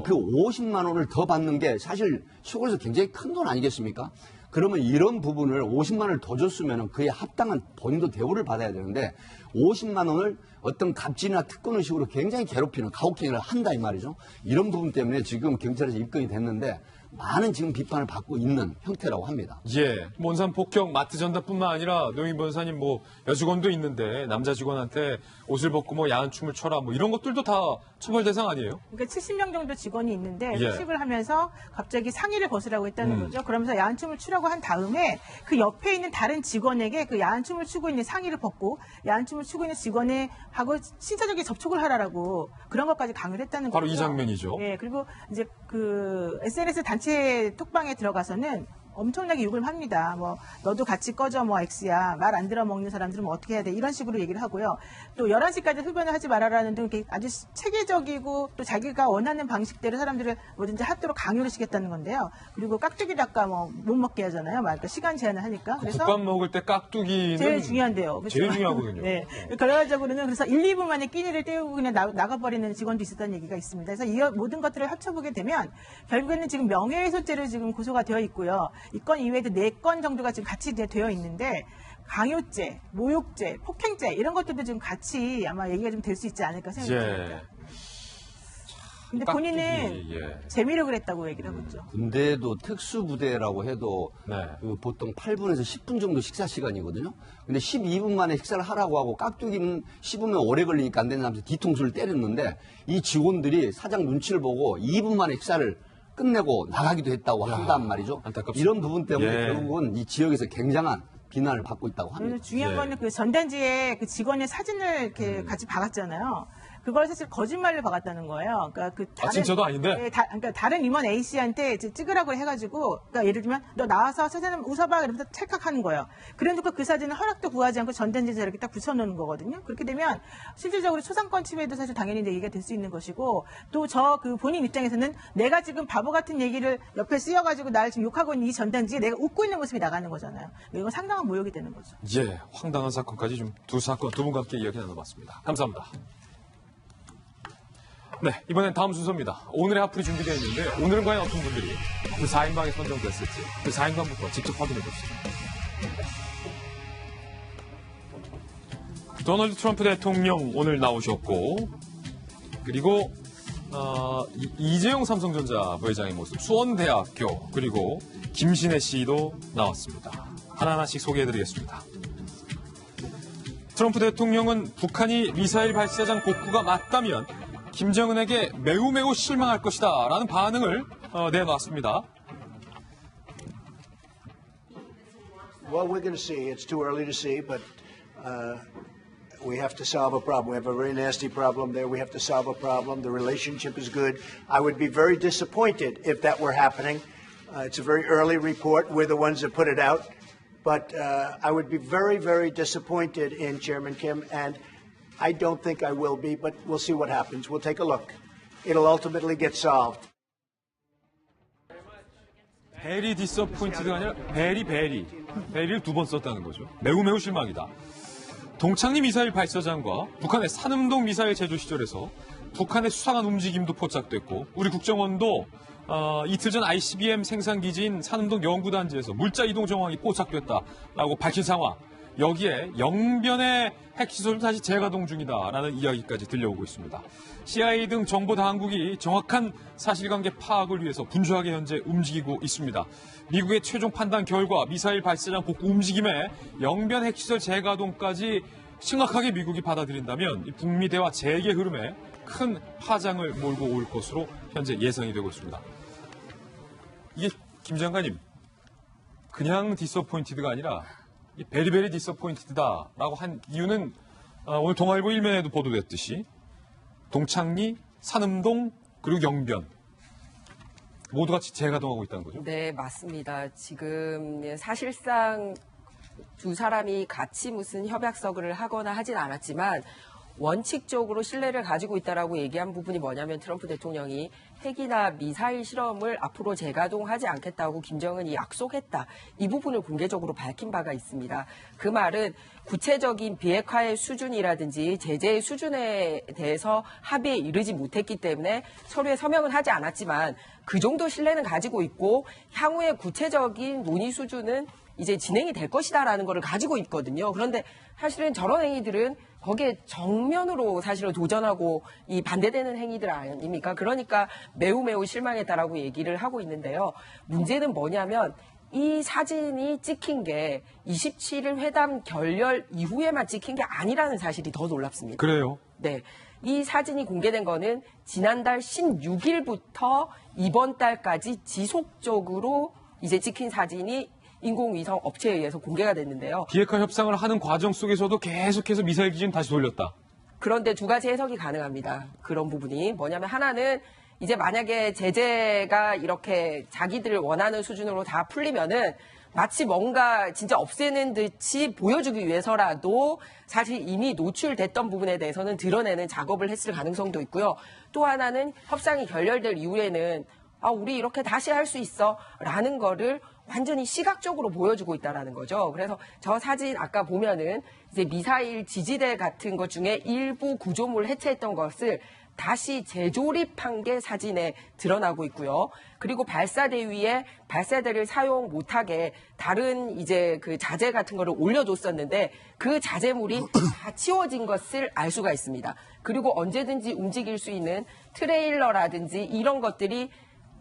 그 50만 원을 더 받는 게 사실 시골에서 굉장히 큰 돈 아니겠습니까? 그러면 이런 부분을 50만 원을 더 줬으면 그에 합당한 본인도 대우를 받아야 되는데 50만 원을 어떤 갑질이나 특권 의식으로 굉장히 괴롭히는 가혹행위를 한다 이 말이죠. 이런 부분 때문에 지금 경찰에서 입건이 됐는데 많은 지금 비판을 받고 있는 형태라고 합니다. 예. 몬산 폭격 마트 전담뿐만 아니라 노영희 변호사님 뭐 여직원도 있는데 남자 직원한테 옷을 벗고 뭐 야한 춤을 춰라 뭐 이런 것들도 다 처벌 대상 아니에요? 그러니까 70명 정도 직원이 있는데 예. 회식을 하면서 갑자기 상의를 벗으라고 했다는 음. 거죠. 그러면서 야한 춤을 추라고 한 다음에 그 옆에 있는 다른 직원에게 그 야한 춤을 추고 있는 상의를 벗고 야한 춤을 추고 있는 직원에 하고 신체적인 접촉을 하라라고 그런 것까지 강요를 했다는 바로 거죠. 이 장면이죠. 예, 그리고 이제 그 SNS 단체 톡방에 들어가서는 엄청나게 욕을 합니다. 뭐 너도 같이 꺼져 뭐 X야. 말 안 들어 먹는 사람들은 뭐 어떻게 해야 돼. 이런 식으로 얘기를 하고요. 또 11시까지 흡연을 하지 말아라는 등 이렇게 아주 체계적이고 또 자기가 원하는 방식대로 사람들을 뭐든지 하도록 강요를 시켰다는 건데요. 그리고 깍두기 닭가 뭐 못 먹게 하잖아요. 그러니까 시간 제한을 하니까. 그래서 국밥 먹을 때 깍두기는 제일 중요한데요. 그렇죠? 제일 중요하거든요. 네. 결과적으로는 그래서 1, 2분 만에 끼니를 때우고 그냥 나가버리는 직원도 있었다는 얘기가 있습니다. 그래서 이 모든 것들을 합쳐보게 되면 결국에는 지금 명예훼손죄로 지금 고소가 되어 있고요. 이 건 이외에도 4건 정도가 지금 같이 되어 있는데 강요죄, 모욕죄, 폭행죄 이런 것들도 지금 같이 아마 얘기가 좀 될 수 있지 않을까 생각합니다. 예. 근데 깍두기, 본인은 예. 재미로 그랬다고 얘기를 하고 있죠. 군대도 특수부대라고 해도 네. 그 보통 8분에서 10분 정도 식사 시간이거든요. 근데 12분 만에 식사를 하라고 하고 깍두기는 씹으면 오래 걸리니까 안 된다면서 뒤통수를 때렸는데 이 직원들이 사장 눈치를 보고 2분 만에 식사를 끝내고 나가기도 했다고 한단 말이죠. 안타깝습니다. 이런 부분 때문에 예. 결국은 이 지역에서 굉장한 비난을 받고 있다고 합니다. 그래서 중요한 예. 거는 그 전단지에 그 직원의 사진을 이렇게 같이 박았잖아요. 그걸 사실 거짓말로 박았다는 거예요. 그러니까 그 진짜도 아닌데? 예, 그러니까 다른 임원 A 씨한테 이제 찍으라고 해가지고, 그러니까 예를 들면 너 나와서 사진 웃어봐 이러면서 찰칵하는 거예요. 그래놓고 그 사진은 허락도 구하지 않고 전단지에 이렇게 딱 붙여놓는 거거든요. 그렇게 되면 실질적으로 초상권 침해도 사실 당연히 얘기가 될 수 있는 것이고, 또 저 그 본인 입장에서는 내가 지금 바보 같은 얘기를 옆에 쓰여가지고 나를 지금 욕하고 있는 이 전단지에 내가 웃고 있는 모습이 나가는 거잖아요. 이건 상당한 모욕이 되는 거죠. 예, 황당한 사건까지 좀 두 분과 함께 이야기 나눠봤습니다. 감사합니다. 네, 이번엔 다음 순서입니다. 오늘의 하풀이 준비되어 있는데 오늘은 과연 어떤 분들이 그 4인방에 선정됐을지 그 4인방부터 직접 확인해 보시죠. 도널드 트럼프 대통령 오늘 나오셨고 그리고 이재용 삼성전자 부회장의 모습, 수원대학교 그리고 김신혜 씨도 나왔습니다. 하나하나씩 소개해드리겠습니다. 트럼프 대통령은 북한이 미사일 발사장 복구가 맞다면 김정은에게 매우 실망할 것이다 라는 반응을 내놨습니다. Well, we're going to see. It's too early to see, but we have to solve a problem. We have a very nasty problem there. We have to solve a problem. The relationship is good. I would be very disappointed if that were happening. It's a very early report. We're the ones that put it out. But I would be very disappointed in Chairman Kim, and I don't think I will be, but we'll see what happens. We'll take a look. It'll ultimately get solved. 베리 디서포인트가 아니라 베리를 2번 썼다는 거죠. 매우 실망이다. 동창리 미사일 발사장과 북한의 산음동 미사일 제조 시절에서 북한의 수상한 움직임도 포착됐고 우리 국정원도 이틀 전 ICBM 생산기지인 산음동 연구단지에서 물자 이동 정황이 포착됐다라고 밝힌 상황. 여기에 영변의 핵시설도 다시 재가동 중이다라는 이야기까지 들려오고 있습니다. CIA 등 정보 당국이 정확한 사실관계 파악을 위해서 분주하게 현재 움직이고 있습니다. 미국의 최종 판단 결과 미사일 발사장 복구 움직임에 영변 핵시설 재가동까지 심각하게 미국이 받아들인다면 이 북미 대화 재개 흐름에 큰 파장을 몰고 올 것으로 현재 예상이 되고 있습니다. 이게 김 장관님 그냥 디서포인티드가 아니라 베리베리 디서포인티드다라고 한 이유는 오늘 동아일보 1면에도 보도됐듯이 동창리, 산음동 그리고 영변 모두 같이 재가동하고 있다는 거죠? 네, 맞습니다. 지금 사실상 두 사람이 같이 무슨 협약서를 하거나 하진 않았지만 원칙적으로 신뢰를 가지고 있다라고 얘기한 부분이 뭐냐면 트럼프 대통령이 핵이나 미사일 실험을 앞으로 재가동하지 않겠다고 김정은이 약속했다. 이 부분을 공개적으로 밝힌 바가 있습니다. 그 말은 구체적인 비핵화의 수준이라든지 제재의 수준에 대해서 합의에 이르지 못했기 때문에 서류에 서명은 하지 않았지만 그 정도 신뢰는 가지고 있고 향후의 구체적인 논의 수준은 이제 진행이 될 것이다라는 것을 가지고 있거든요. 그런데 사실은 저런 행위들은 거기에 정면으로 사실은 도전하고 이 반대되는 행위들 아닙니까? 그러니까 매우 실망했다라고 얘기를 하고 있는데요. 문제는 뭐냐면 이 사진이 찍힌 게 27일 회담 결렬 이후에만 찍힌 게 아니라는 사실이 더 놀랍습니다. 그래요? 네. 이 사진이 공개된 거는 지난달 16일부터 이번 달까지 지속적으로 이제 찍힌 사진이 인공위성 업체에 의해서 공개가 됐는데요. 비핵화 협상을 하는 과정 속에서도 계속해서 미사일 기준 다시 돌렸다. 그런데 두 가지 해석이 가능합니다. 그런 부분이 뭐냐면 하나는 이제 만약에 제재가 이렇게 자기들 원하는 수준으로 다 풀리면은 마치 뭔가 진짜 없애는 듯이 보여주기 위해서라도 사실 이미 노출됐던 부분에 대해서는 드러내는 작업을 했을 가능성도 있고요. 또 하나는 협상이 결렬될 이후에는 우리 이렇게 다시 할 수 있어 라는 거를 완전히 시각적으로 보여주고 있다라는 거죠. 그래서 저 사진 아까 보면은 이제 미사일 지지대 같은 것 중에 일부 구조물 해체했던 것을 다시 재조립한 게 사진에 드러나고 있고요. 그리고 발사대 위에 발사대를 사용 못하게 다른 이제 그 자재 같은 거를 올려줬었는데 그 자재물이 다 치워진 것을 알 수가 있습니다. 그리고 언제든지 움직일 수 있는 트레일러라든지 이런 것들이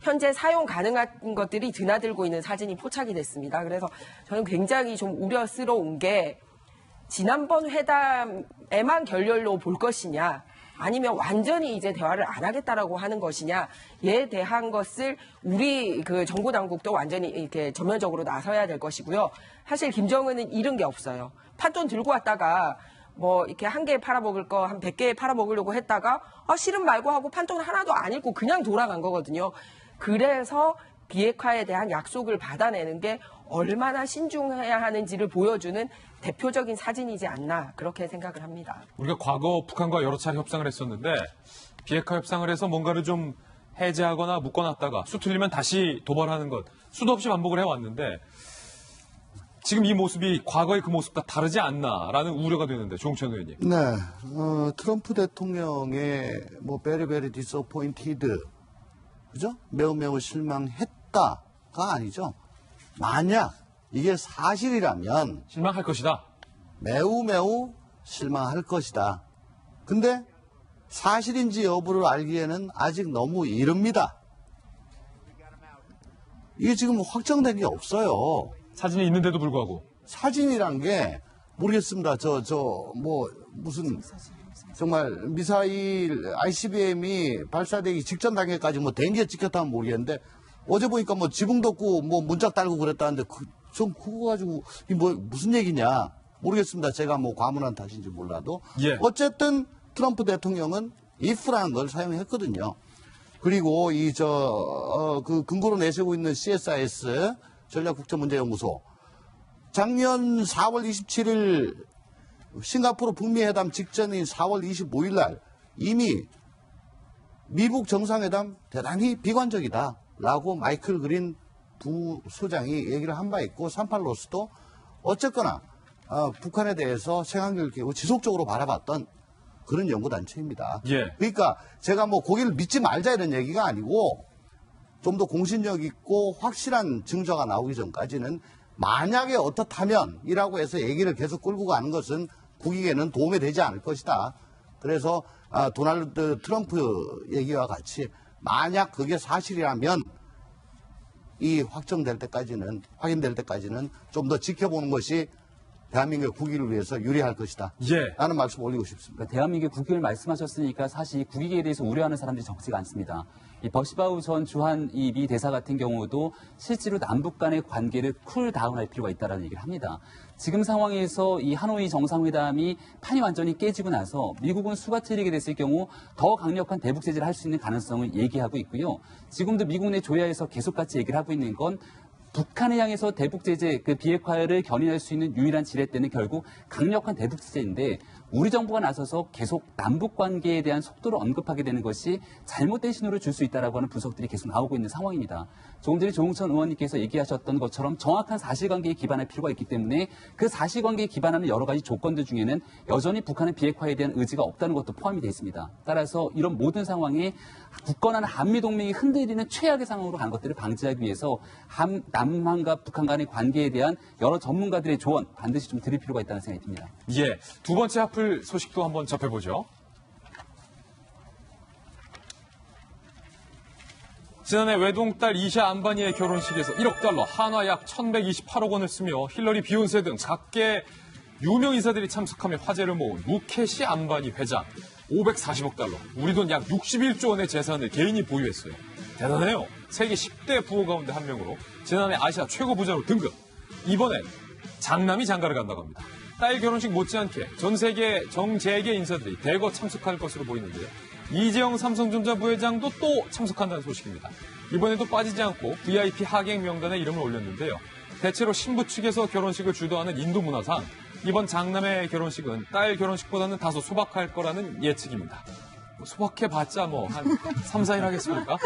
현재 사용 가능한 것들이 드나들고 있는 사진이 포착이 됐습니다. 그래서 저는 굉장히 좀 우려스러운 게 지난번 회담에만 결렬로 볼 것이냐 아니면 완전히 이제 대화를 안 하겠다라고 하는 것이냐에 대한 것을 우리 그 정부 당국도 완전히 이렇게 전면적으로 나서야 될 것이고요. 사실 김정은은 잃은 게 없어요. 판돈 들고 왔다가 뭐 이렇게 한 개 팔아먹을 거 한 100개 팔아먹으려고 했다가 싫음 말고 하고 판돈 하나도 안 읽고 그냥 돌아간 거거든요. 그래서 비핵화에 대한 약속을 받아내는 게 얼마나 신중해야 하는지를 보여주는 대표적인 사진이지 않나 그렇게 생각을 합니다. 우리가 과거 북한과 여러 차례 협상을 했었는데 비핵화 협상을 해서 뭔가를 좀 해제하거나 묶어놨다가 수 틀리면 다시 도발하는 것 수도 없이 반복을 해왔는데 지금 이 모습이 과거의 그 모습과 다르지 않나라는 우려가 되는데 조홍천 의원님. 네, 트럼프 대통령의 뭐 베리 디서포인티드 그죠? 매우 실망했다가 아니죠. 만약 이게 사실이라면 실망할 것이다. 매우 실망할 것이다. 근데 사실인지 여부를 알기에는 아직 너무 이릅니다. 이게 지금 확정된 게 없어요. 사진이 있는데도 불구하고. 사진이란 게 모르겠습니다. 뭐 무슨 정말 미사일 ICBM이 발사되기 직전 단계까지 뭐 dengue 찍혔다면 모르겠는데 어제 보니까 뭐 지붕 덮고 뭐 문짝 달고 그랬다는데 그거 가지고 이 뭐 무슨 얘기냐 모르겠습니다. 제가 뭐 과문한 탓인지 몰라도 어쨌든 트럼프 대통령은 if라는 걸 사용했거든요. 그리고 그 근거로 내세우고 있는 CSIS 전략국제문제연구소 작년 4월 27일 싱가포르 북미 회담 직전인 4월 25일 날 이미 미국 정상회담 대단히 비관적이다라고 마이클 그린 부소장이 얘기를 한 바 있고 산팔로스도 어쨌거나 북한에 대해서 색안경을 끼고 지속적으로 바라봤던 그런 연구단체입니다. 그러니까 제가 뭐 거기를 믿지 말자 이런 얘기가 아니고 좀 더 공신력 있고 확실한 증거가 나오기 전까지는 만약에 어떻다면이라고 해서 얘기를 계속 끌고 가는 것은 국익에는 도움이 되지 않을 것이다. 그래서 도널드 트럼프 얘기와 같이 만약 그게 사실이라면 확인될 때까지는 좀 더 지켜보는 것이 대한민국의 국익을 위해서 유리할 것이다. 라는 말씀 올리고 싶습니다. 그러니까 대한민국의 국익을 말씀하셨으니까 사실 국익에 대해서 우려하는 사람들이 적지가 않습니다. 이 버시바우 전 주한 이 미 대사 같은 경우도 실제로 남북 간의 관계를 쿨다운할 필요가 있다는 얘기를 합니다. 지금 상황에서 이 하노이 정상회담이 판이 완전히 깨지고 나서 미국은 수가 틀리게 됐을 경우 더 강력한 대북 제재를 할 수 있는 가능성을 얘기하고 있고요. 지금도 미국 내 조야에서 계속같이 얘기를 하고 있는 건 북한을 향해서 대북 제재, 그 비핵화를 견인할 수 있는 유일한 지렛대는 결국 강력한 대북 제재인데 우리 정부가 나서서 계속 남북 관계에 대한 속도를 언급하게 되는 것이 잘못된 신호를 줄 수 있다라고 하는 분석들이 계속 나오고 있는 상황입니다. 조금 전에 조홍천 의원님께서 얘기하셨던 것처럼 정확한 사실관계에 기반할 필요가 있기 때문에 그 사실관계에 기반하는 여러 가지 조건들 중에는 여전히 북한의 비핵화에 대한 의지가 없다는 것도 포함이 되어 있습니다. 따라서 이런 모든 상황에 굳건한 한미동맹이 흔들리는 최악의 상황으로 가는 것들을 방지하기 위해서 남한과 북한 간의 관계에 대한 여러 전문가들의 조언 반드시 좀 드릴 필요가 있다는 생각이 듭니다. 두 번째 합을 카풀 소식도 한번 접해보죠. 지난해 외동딸 이샤 안바니의 결혼식에서 1억 달러, 한화 약 1,128억 원을 쓰며 힐러리 비욘세 등 작게 유명 인사들이 참석하며 화제를 모은 무케시 안바니 회장 540억 달러, 우리 돈 약 61조 원의 재산을 개인이 보유했어요. 대단해요. 세계 10대 부호 가운데 한 명으로 지난해 아시아 최고 부자로 등극. 이번엔 장남이 장가를 간다고 합니다. 딸 결혼식 못지않게 전 세계 정재계 인사들이 대거 참석할 것으로 보이는데요. 이재용 삼성전자 부회장도 또 참석한다는 소식입니다. 이번에도 빠지지 않고 VIP 하객 명단에 이름을 올렸는데요. 대체로 신부 측에서 결혼식을 주도하는 인도 문화상 이번 장남의 결혼식은 딸 결혼식보다는 다소 소박할 거라는 예측입니다. 소박해봤자 한 3, 4일 하겠습니까?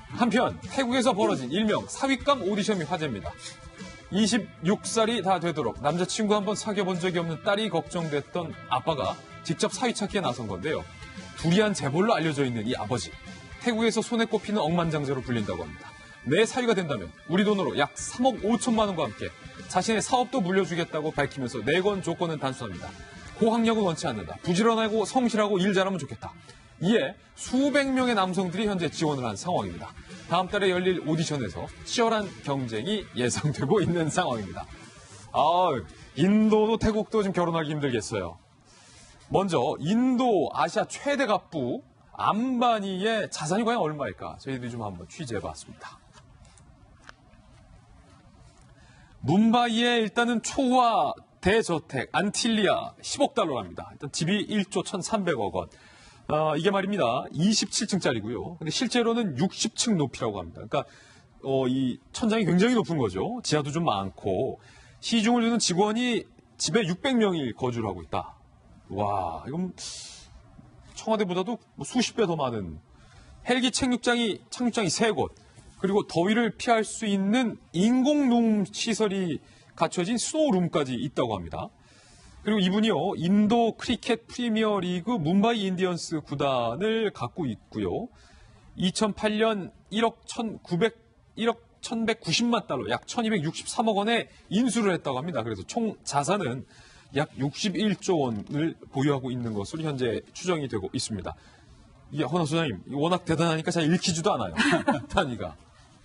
한편 태국에서 벌어진 일명 사윗감 오디션이 화제입니다. 26살이 다 되도록 남자친구 한번 사귀어본 적이 없는 딸이 걱정됐던 아빠가 직접 사위 찾기에 나선 건데요. 두리안 재벌로 알려져 있는 이 아버지. 태국에서 손에 꼽히는 억만장자로 불린다고 합니다. 내 사위가 된다면 우리 돈으로 약 3억 5천만 원과 함께 자신의 사업도 물려주겠다고 밝히면서 내건 조건은 단순합니다. 고학력은 원치 않는다. 부지런하고 성실하고 일 잘하면 좋겠다. 이에 수백 명의 남성들이 현재 지원을 한 상황입니다. 다음 달에 열릴 오디션에서 치열한 경쟁이 예상되고 있는 상황입니다. 인도도 태국도 좀 결혼하기 힘들겠어요. 먼저 인도 아시아 최대 갑부 안바니의 자산이 과연 얼마일까? 저희들이 좀 한번 취재해봤습니다. 뭄바이의 일단은 초호화 대저택 안틸리아 10억 달러랍니다. 일단 집이 1조 1,300억 원. 이게 말입니다. 27층짜리고요. 근데 실제로는 60층 높이라고 합니다. 그러니까 이 천장이 굉장히 높은 거죠. 지하도 좀 많고 시중을 두는 직원이 집에 600명이 거주를 하고 있다. 와, 이건 청와대보다도 수십 배 더 많은 헬기 착륙장이 3곳, 그리고 더위를 피할 수 있는 인공룸 시설이 갖춰진 스노우룸까지 있다고 합니다. 그리고 이분이요, 인도 크리켓 프리미어 리그 뭄바이 인디언스 구단을 갖고 있고요. 2008년 1억 1,190만 달러, 약 1,263억 원에 인수를 했다고 합니다. 그래서 총 자산은 약 61조 원을 보유하고 있는 것으로 현재 추정이 되고 있습니다. 이게 허나 소장님, 워낙 대단하니까 잘 읽히지도 않아요. 단위가.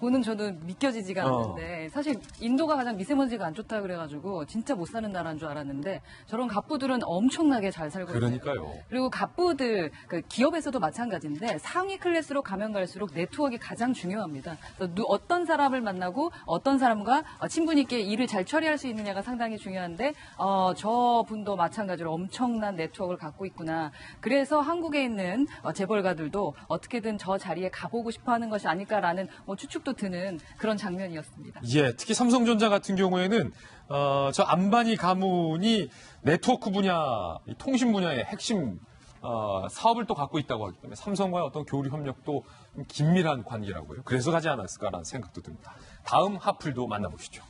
보는 저도 믿겨지지가 않는데 사실 인도가 가장 미세먼지가 안 좋다 그래가지고 진짜 못 사는 나라인 줄 알았는데 저런 갑부들은 엄청나게 잘 살고 있어요. 그러니까요. 그리고 갑부들 기업에서도 마찬가지인데 상위 클래스로 가면 갈수록 네트워크가 가장 중요합니다. 그래서 어떤 사람을 만나고 어떤 사람과 친분 있게 일을 잘 처리할 수 있느냐가 상당히 중요한데 저분도 마찬가지로 엄청난 네트워크를 갖고 있구나. 그래서 한국에 있는 재벌가들도 어떻게든 저 자리에 가보고 싶어하는 것이 아닐까라는 추측도 드는 그런 장면이었습니다. 예, 특히 삼성전자 같은 경우에는 저 안바니 가문이 네트워크 분야, 통신 분야의 핵심 사업을 또 갖고 있다고 하기 때문에 삼성과의 어떤 교류 협력도 긴밀한 관계라고요. 그래서 가지 않았을까라는 생각도 듭니다. 다음 하플도 만나보시죠.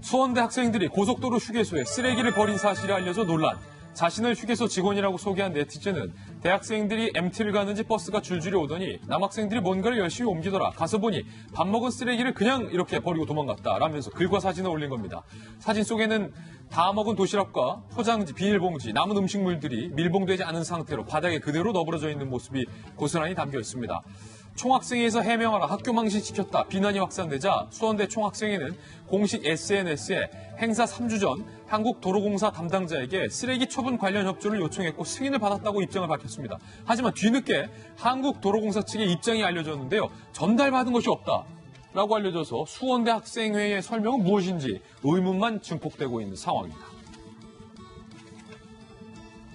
수원대 학생들이 고속도로 휴게소에 쓰레기를 버린 사실이 알려져 논란. 자신을 휴게소 직원이라고 소개한 네티즌은 대학생들이 MT를 가는지 버스가 줄줄이 오더니 남학생들이 뭔가를 열심히 옮기더라. 가서 보니 밥 먹은 쓰레기를 그냥 이렇게 버리고 도망갔다 라면서 글과 사진을 올린 겁니다. 사진 속에는 다 먹은 도시락과 포장지, 비닐봉지, 남은 음식물들이 밀봉되지 않은 상태로 바닥에 그대로 너부러져 있는 모습이 고스란히 담겨 있습니다. 총학생회에서 해명하라, 학교 망신시켰다 비난이 확산되자 수원대 총학생회는 공식 SNS에 행사 3주 전 한국도로공사 담당자에게 쓰레기 처분 관련 협조를 요청했고 승인을 받았다고 입장을 밝혔습니다. 하지만 뒤늦게 한국도로공사 측의 입장이 알려졌는데요. 전달받은 것이 없다라고 알려져서 수원대 학생회의 설명은 무엇인지 의문만 증폭되고 있는 상황입니다.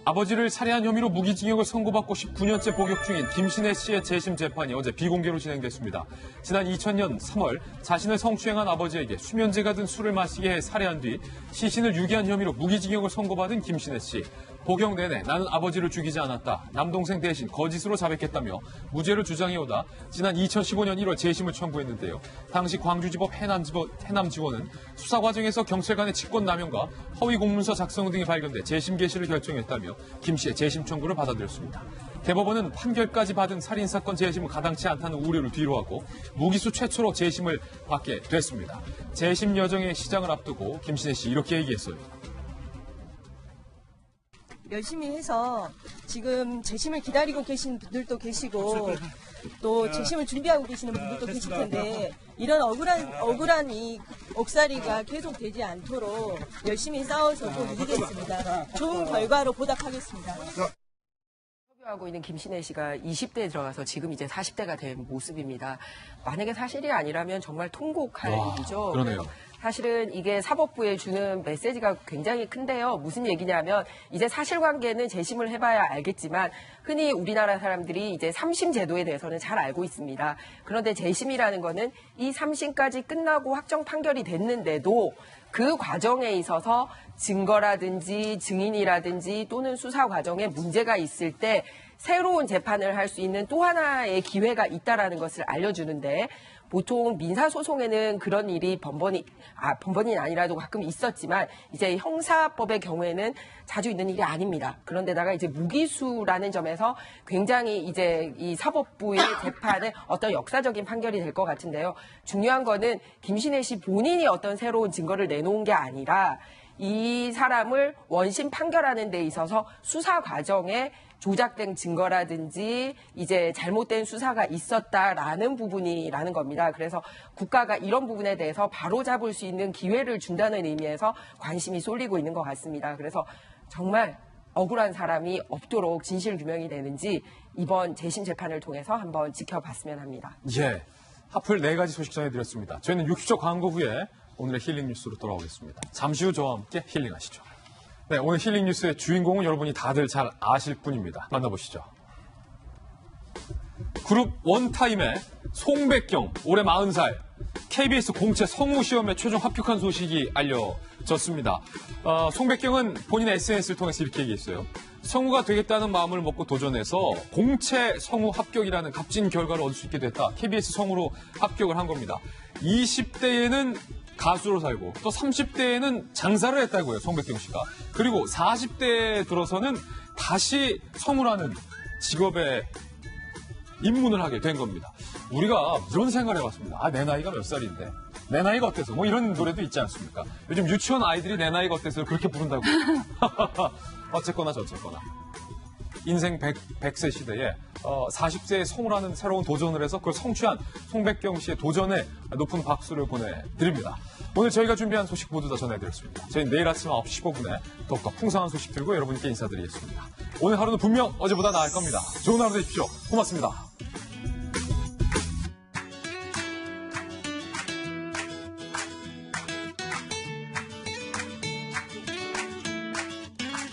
아버지를 살해한 혐의로 무기징역을 선고받고 19년째 복역 중인 김신혜 씨의 재심 재판이 어제 비공개로 진행됐습니다. 지난 2000년 3월 자신을 성추행한 아버지에게 수면제가 든 술을 마시게 해 살해한 뒤 시신을 유기한 혐의로 무기징역을 선고받은 김신혜 씨. 복역 내내 나는 아버지를 죽이지 않았다. 남동생 대신 거짓으로 자백했다며 무죄를 주장해오다 지난 2015년 1월 재심을 청구했는데요. 당시 광주지법 해남지원은 수사 과정에서 경찰 간의 직권남용과 허위 공문서 작성 등이 발견돼 재심 개시를 결정했다며 김 씨의 재심 청구를 받아들였습니다. 대법원은 판결까지 받은 살인사건 재심은 가당치 않다는 우려를 뒤로하고 무기수 최초로 재심을 받게 됐습니다. 재심 여정의 시작을 앞두고 김신혜 씨 이렇게 얘기했어요. 열심히 해서 지금 재심을 기다리고 계신 분들도 계시고 또 재심을 준비하고 계시는 분들도 계실 텐데 이런 억울한 이 옥살이가 계속되지 않도록 열심히 싸워서 꼭 이기겠습니다. 좋은 결과로 보답하겠습니다. 하고 있는 김신혜 씨가 20대에 들어가서 지금 이제 40대가 된 모습입니다. 만약에 사실이 아니라면 정말 통곡할 일이죠. 그러네요. 사실은 이게 사법부에 주는 메시지가 굉장히 큰데요. 무슨 얘기냐면 이제 사실관계는 재심을 해봐야 알겠지만 흔히 우리나라 사람들이 이제 3심 제도에 대해서는 잘 알고 있습니다. 그런데 재심이라는 거는 이 3심까지 끝나고 확정 판결이 됐는데도 그 과정에 있어서 증거라든지 증인이라든지 또는 수사 과정에 문제가 있을 때 새로운 재판을 할 수 있는 또 하나의 기회가 있다라는 것을 알려주는데 보통 민사소송에는 그런 일이 번번이 아니라도 가끔 있었지만 이제 형사법의 경우에는 자주 있는 일이 아닙니다. 그런데다가 이제 무기수라는 점에서 굉장히 이제 이 사법부의 재판은 어떤 역사적인 판결이 될 것 같은데요. 중요한 거는 김신혜 씨 본인이 어떤 새로운 증거를 내놓은 게 아니라 이 사람을 원심 판결하는 데 있어서 수사 과정에 조작된 증거라든지 이제 잘못된 수사가 있었다라는 부분이라는 겁니다. 그래서 국가가 이런 부분에 대해서 바로잡을 수 있는 기회를 준다는 의미에서 관심이 쏠리고 있는 것 같습니다. 그래서 정말 억울한 사람이 없도록 진실 규명이 되는지 이번 재심 재판을 통해서 한번 지켜봤으면 합니다. 예, 하플 4가지 소식 전해드렸습니다. 저희는 60초 광고 후에 오늘의 힐링 뉴스로 돌아오겠습니다. 잠시 후 저와 함께 힐링하시죠. 네, 오늘 힐링 뉴스의 주인공은 여러분이 다들 잘 아실 분입니다. 만나보시죠. 그룹 원타임의 송백경, 올해 40살, KBS 공채 성우시험에 최종 합격한 소식이 알려졌습니다. 송백경은 본인의 SNS를 통해서 이렇게 얘기했어요. 성우가 되겠다는 마음을 먹고 도전해서 공채 성우 합격이라는 값진 결과를 얻을 수 있게 됐다. KBS 성우로 합격을 한 겁니다. 20대에는 가수로 살고 또 30대에는 장사를 했다고요, 송백경 씨가. 그리고 40대에 들어서는 다시 성우라는 직업에 입문을 하게 된 겁니다. 우리가 이런 생각을 해봤습니다. 내 나이가 몇 살인데 내 나이가 어때서 뭐 이런 노래도 있지 않습니까? 요즘 유치원 아이들이 내 나이가 어때서 그렇게 부른다고. 어쨌거나 저쨌거나 인생 100세 시대에 40세의 성우라는 새로운 도전을 해서 그걸 성취한 송백경 씨의 도전에 높은 박수를 보내드립니다. 오늘 저희가 준비한 소식 모두 다 전해드렸습니다. 저희는 내일 아침 9시 15분에 더욱더 풍성한 소식 들고 여러분께 인사드리겠습니다. 오늘 하루는 분명 어제보다 나을 겁니다. 좋은 하루 되십시오. 고맙습니다.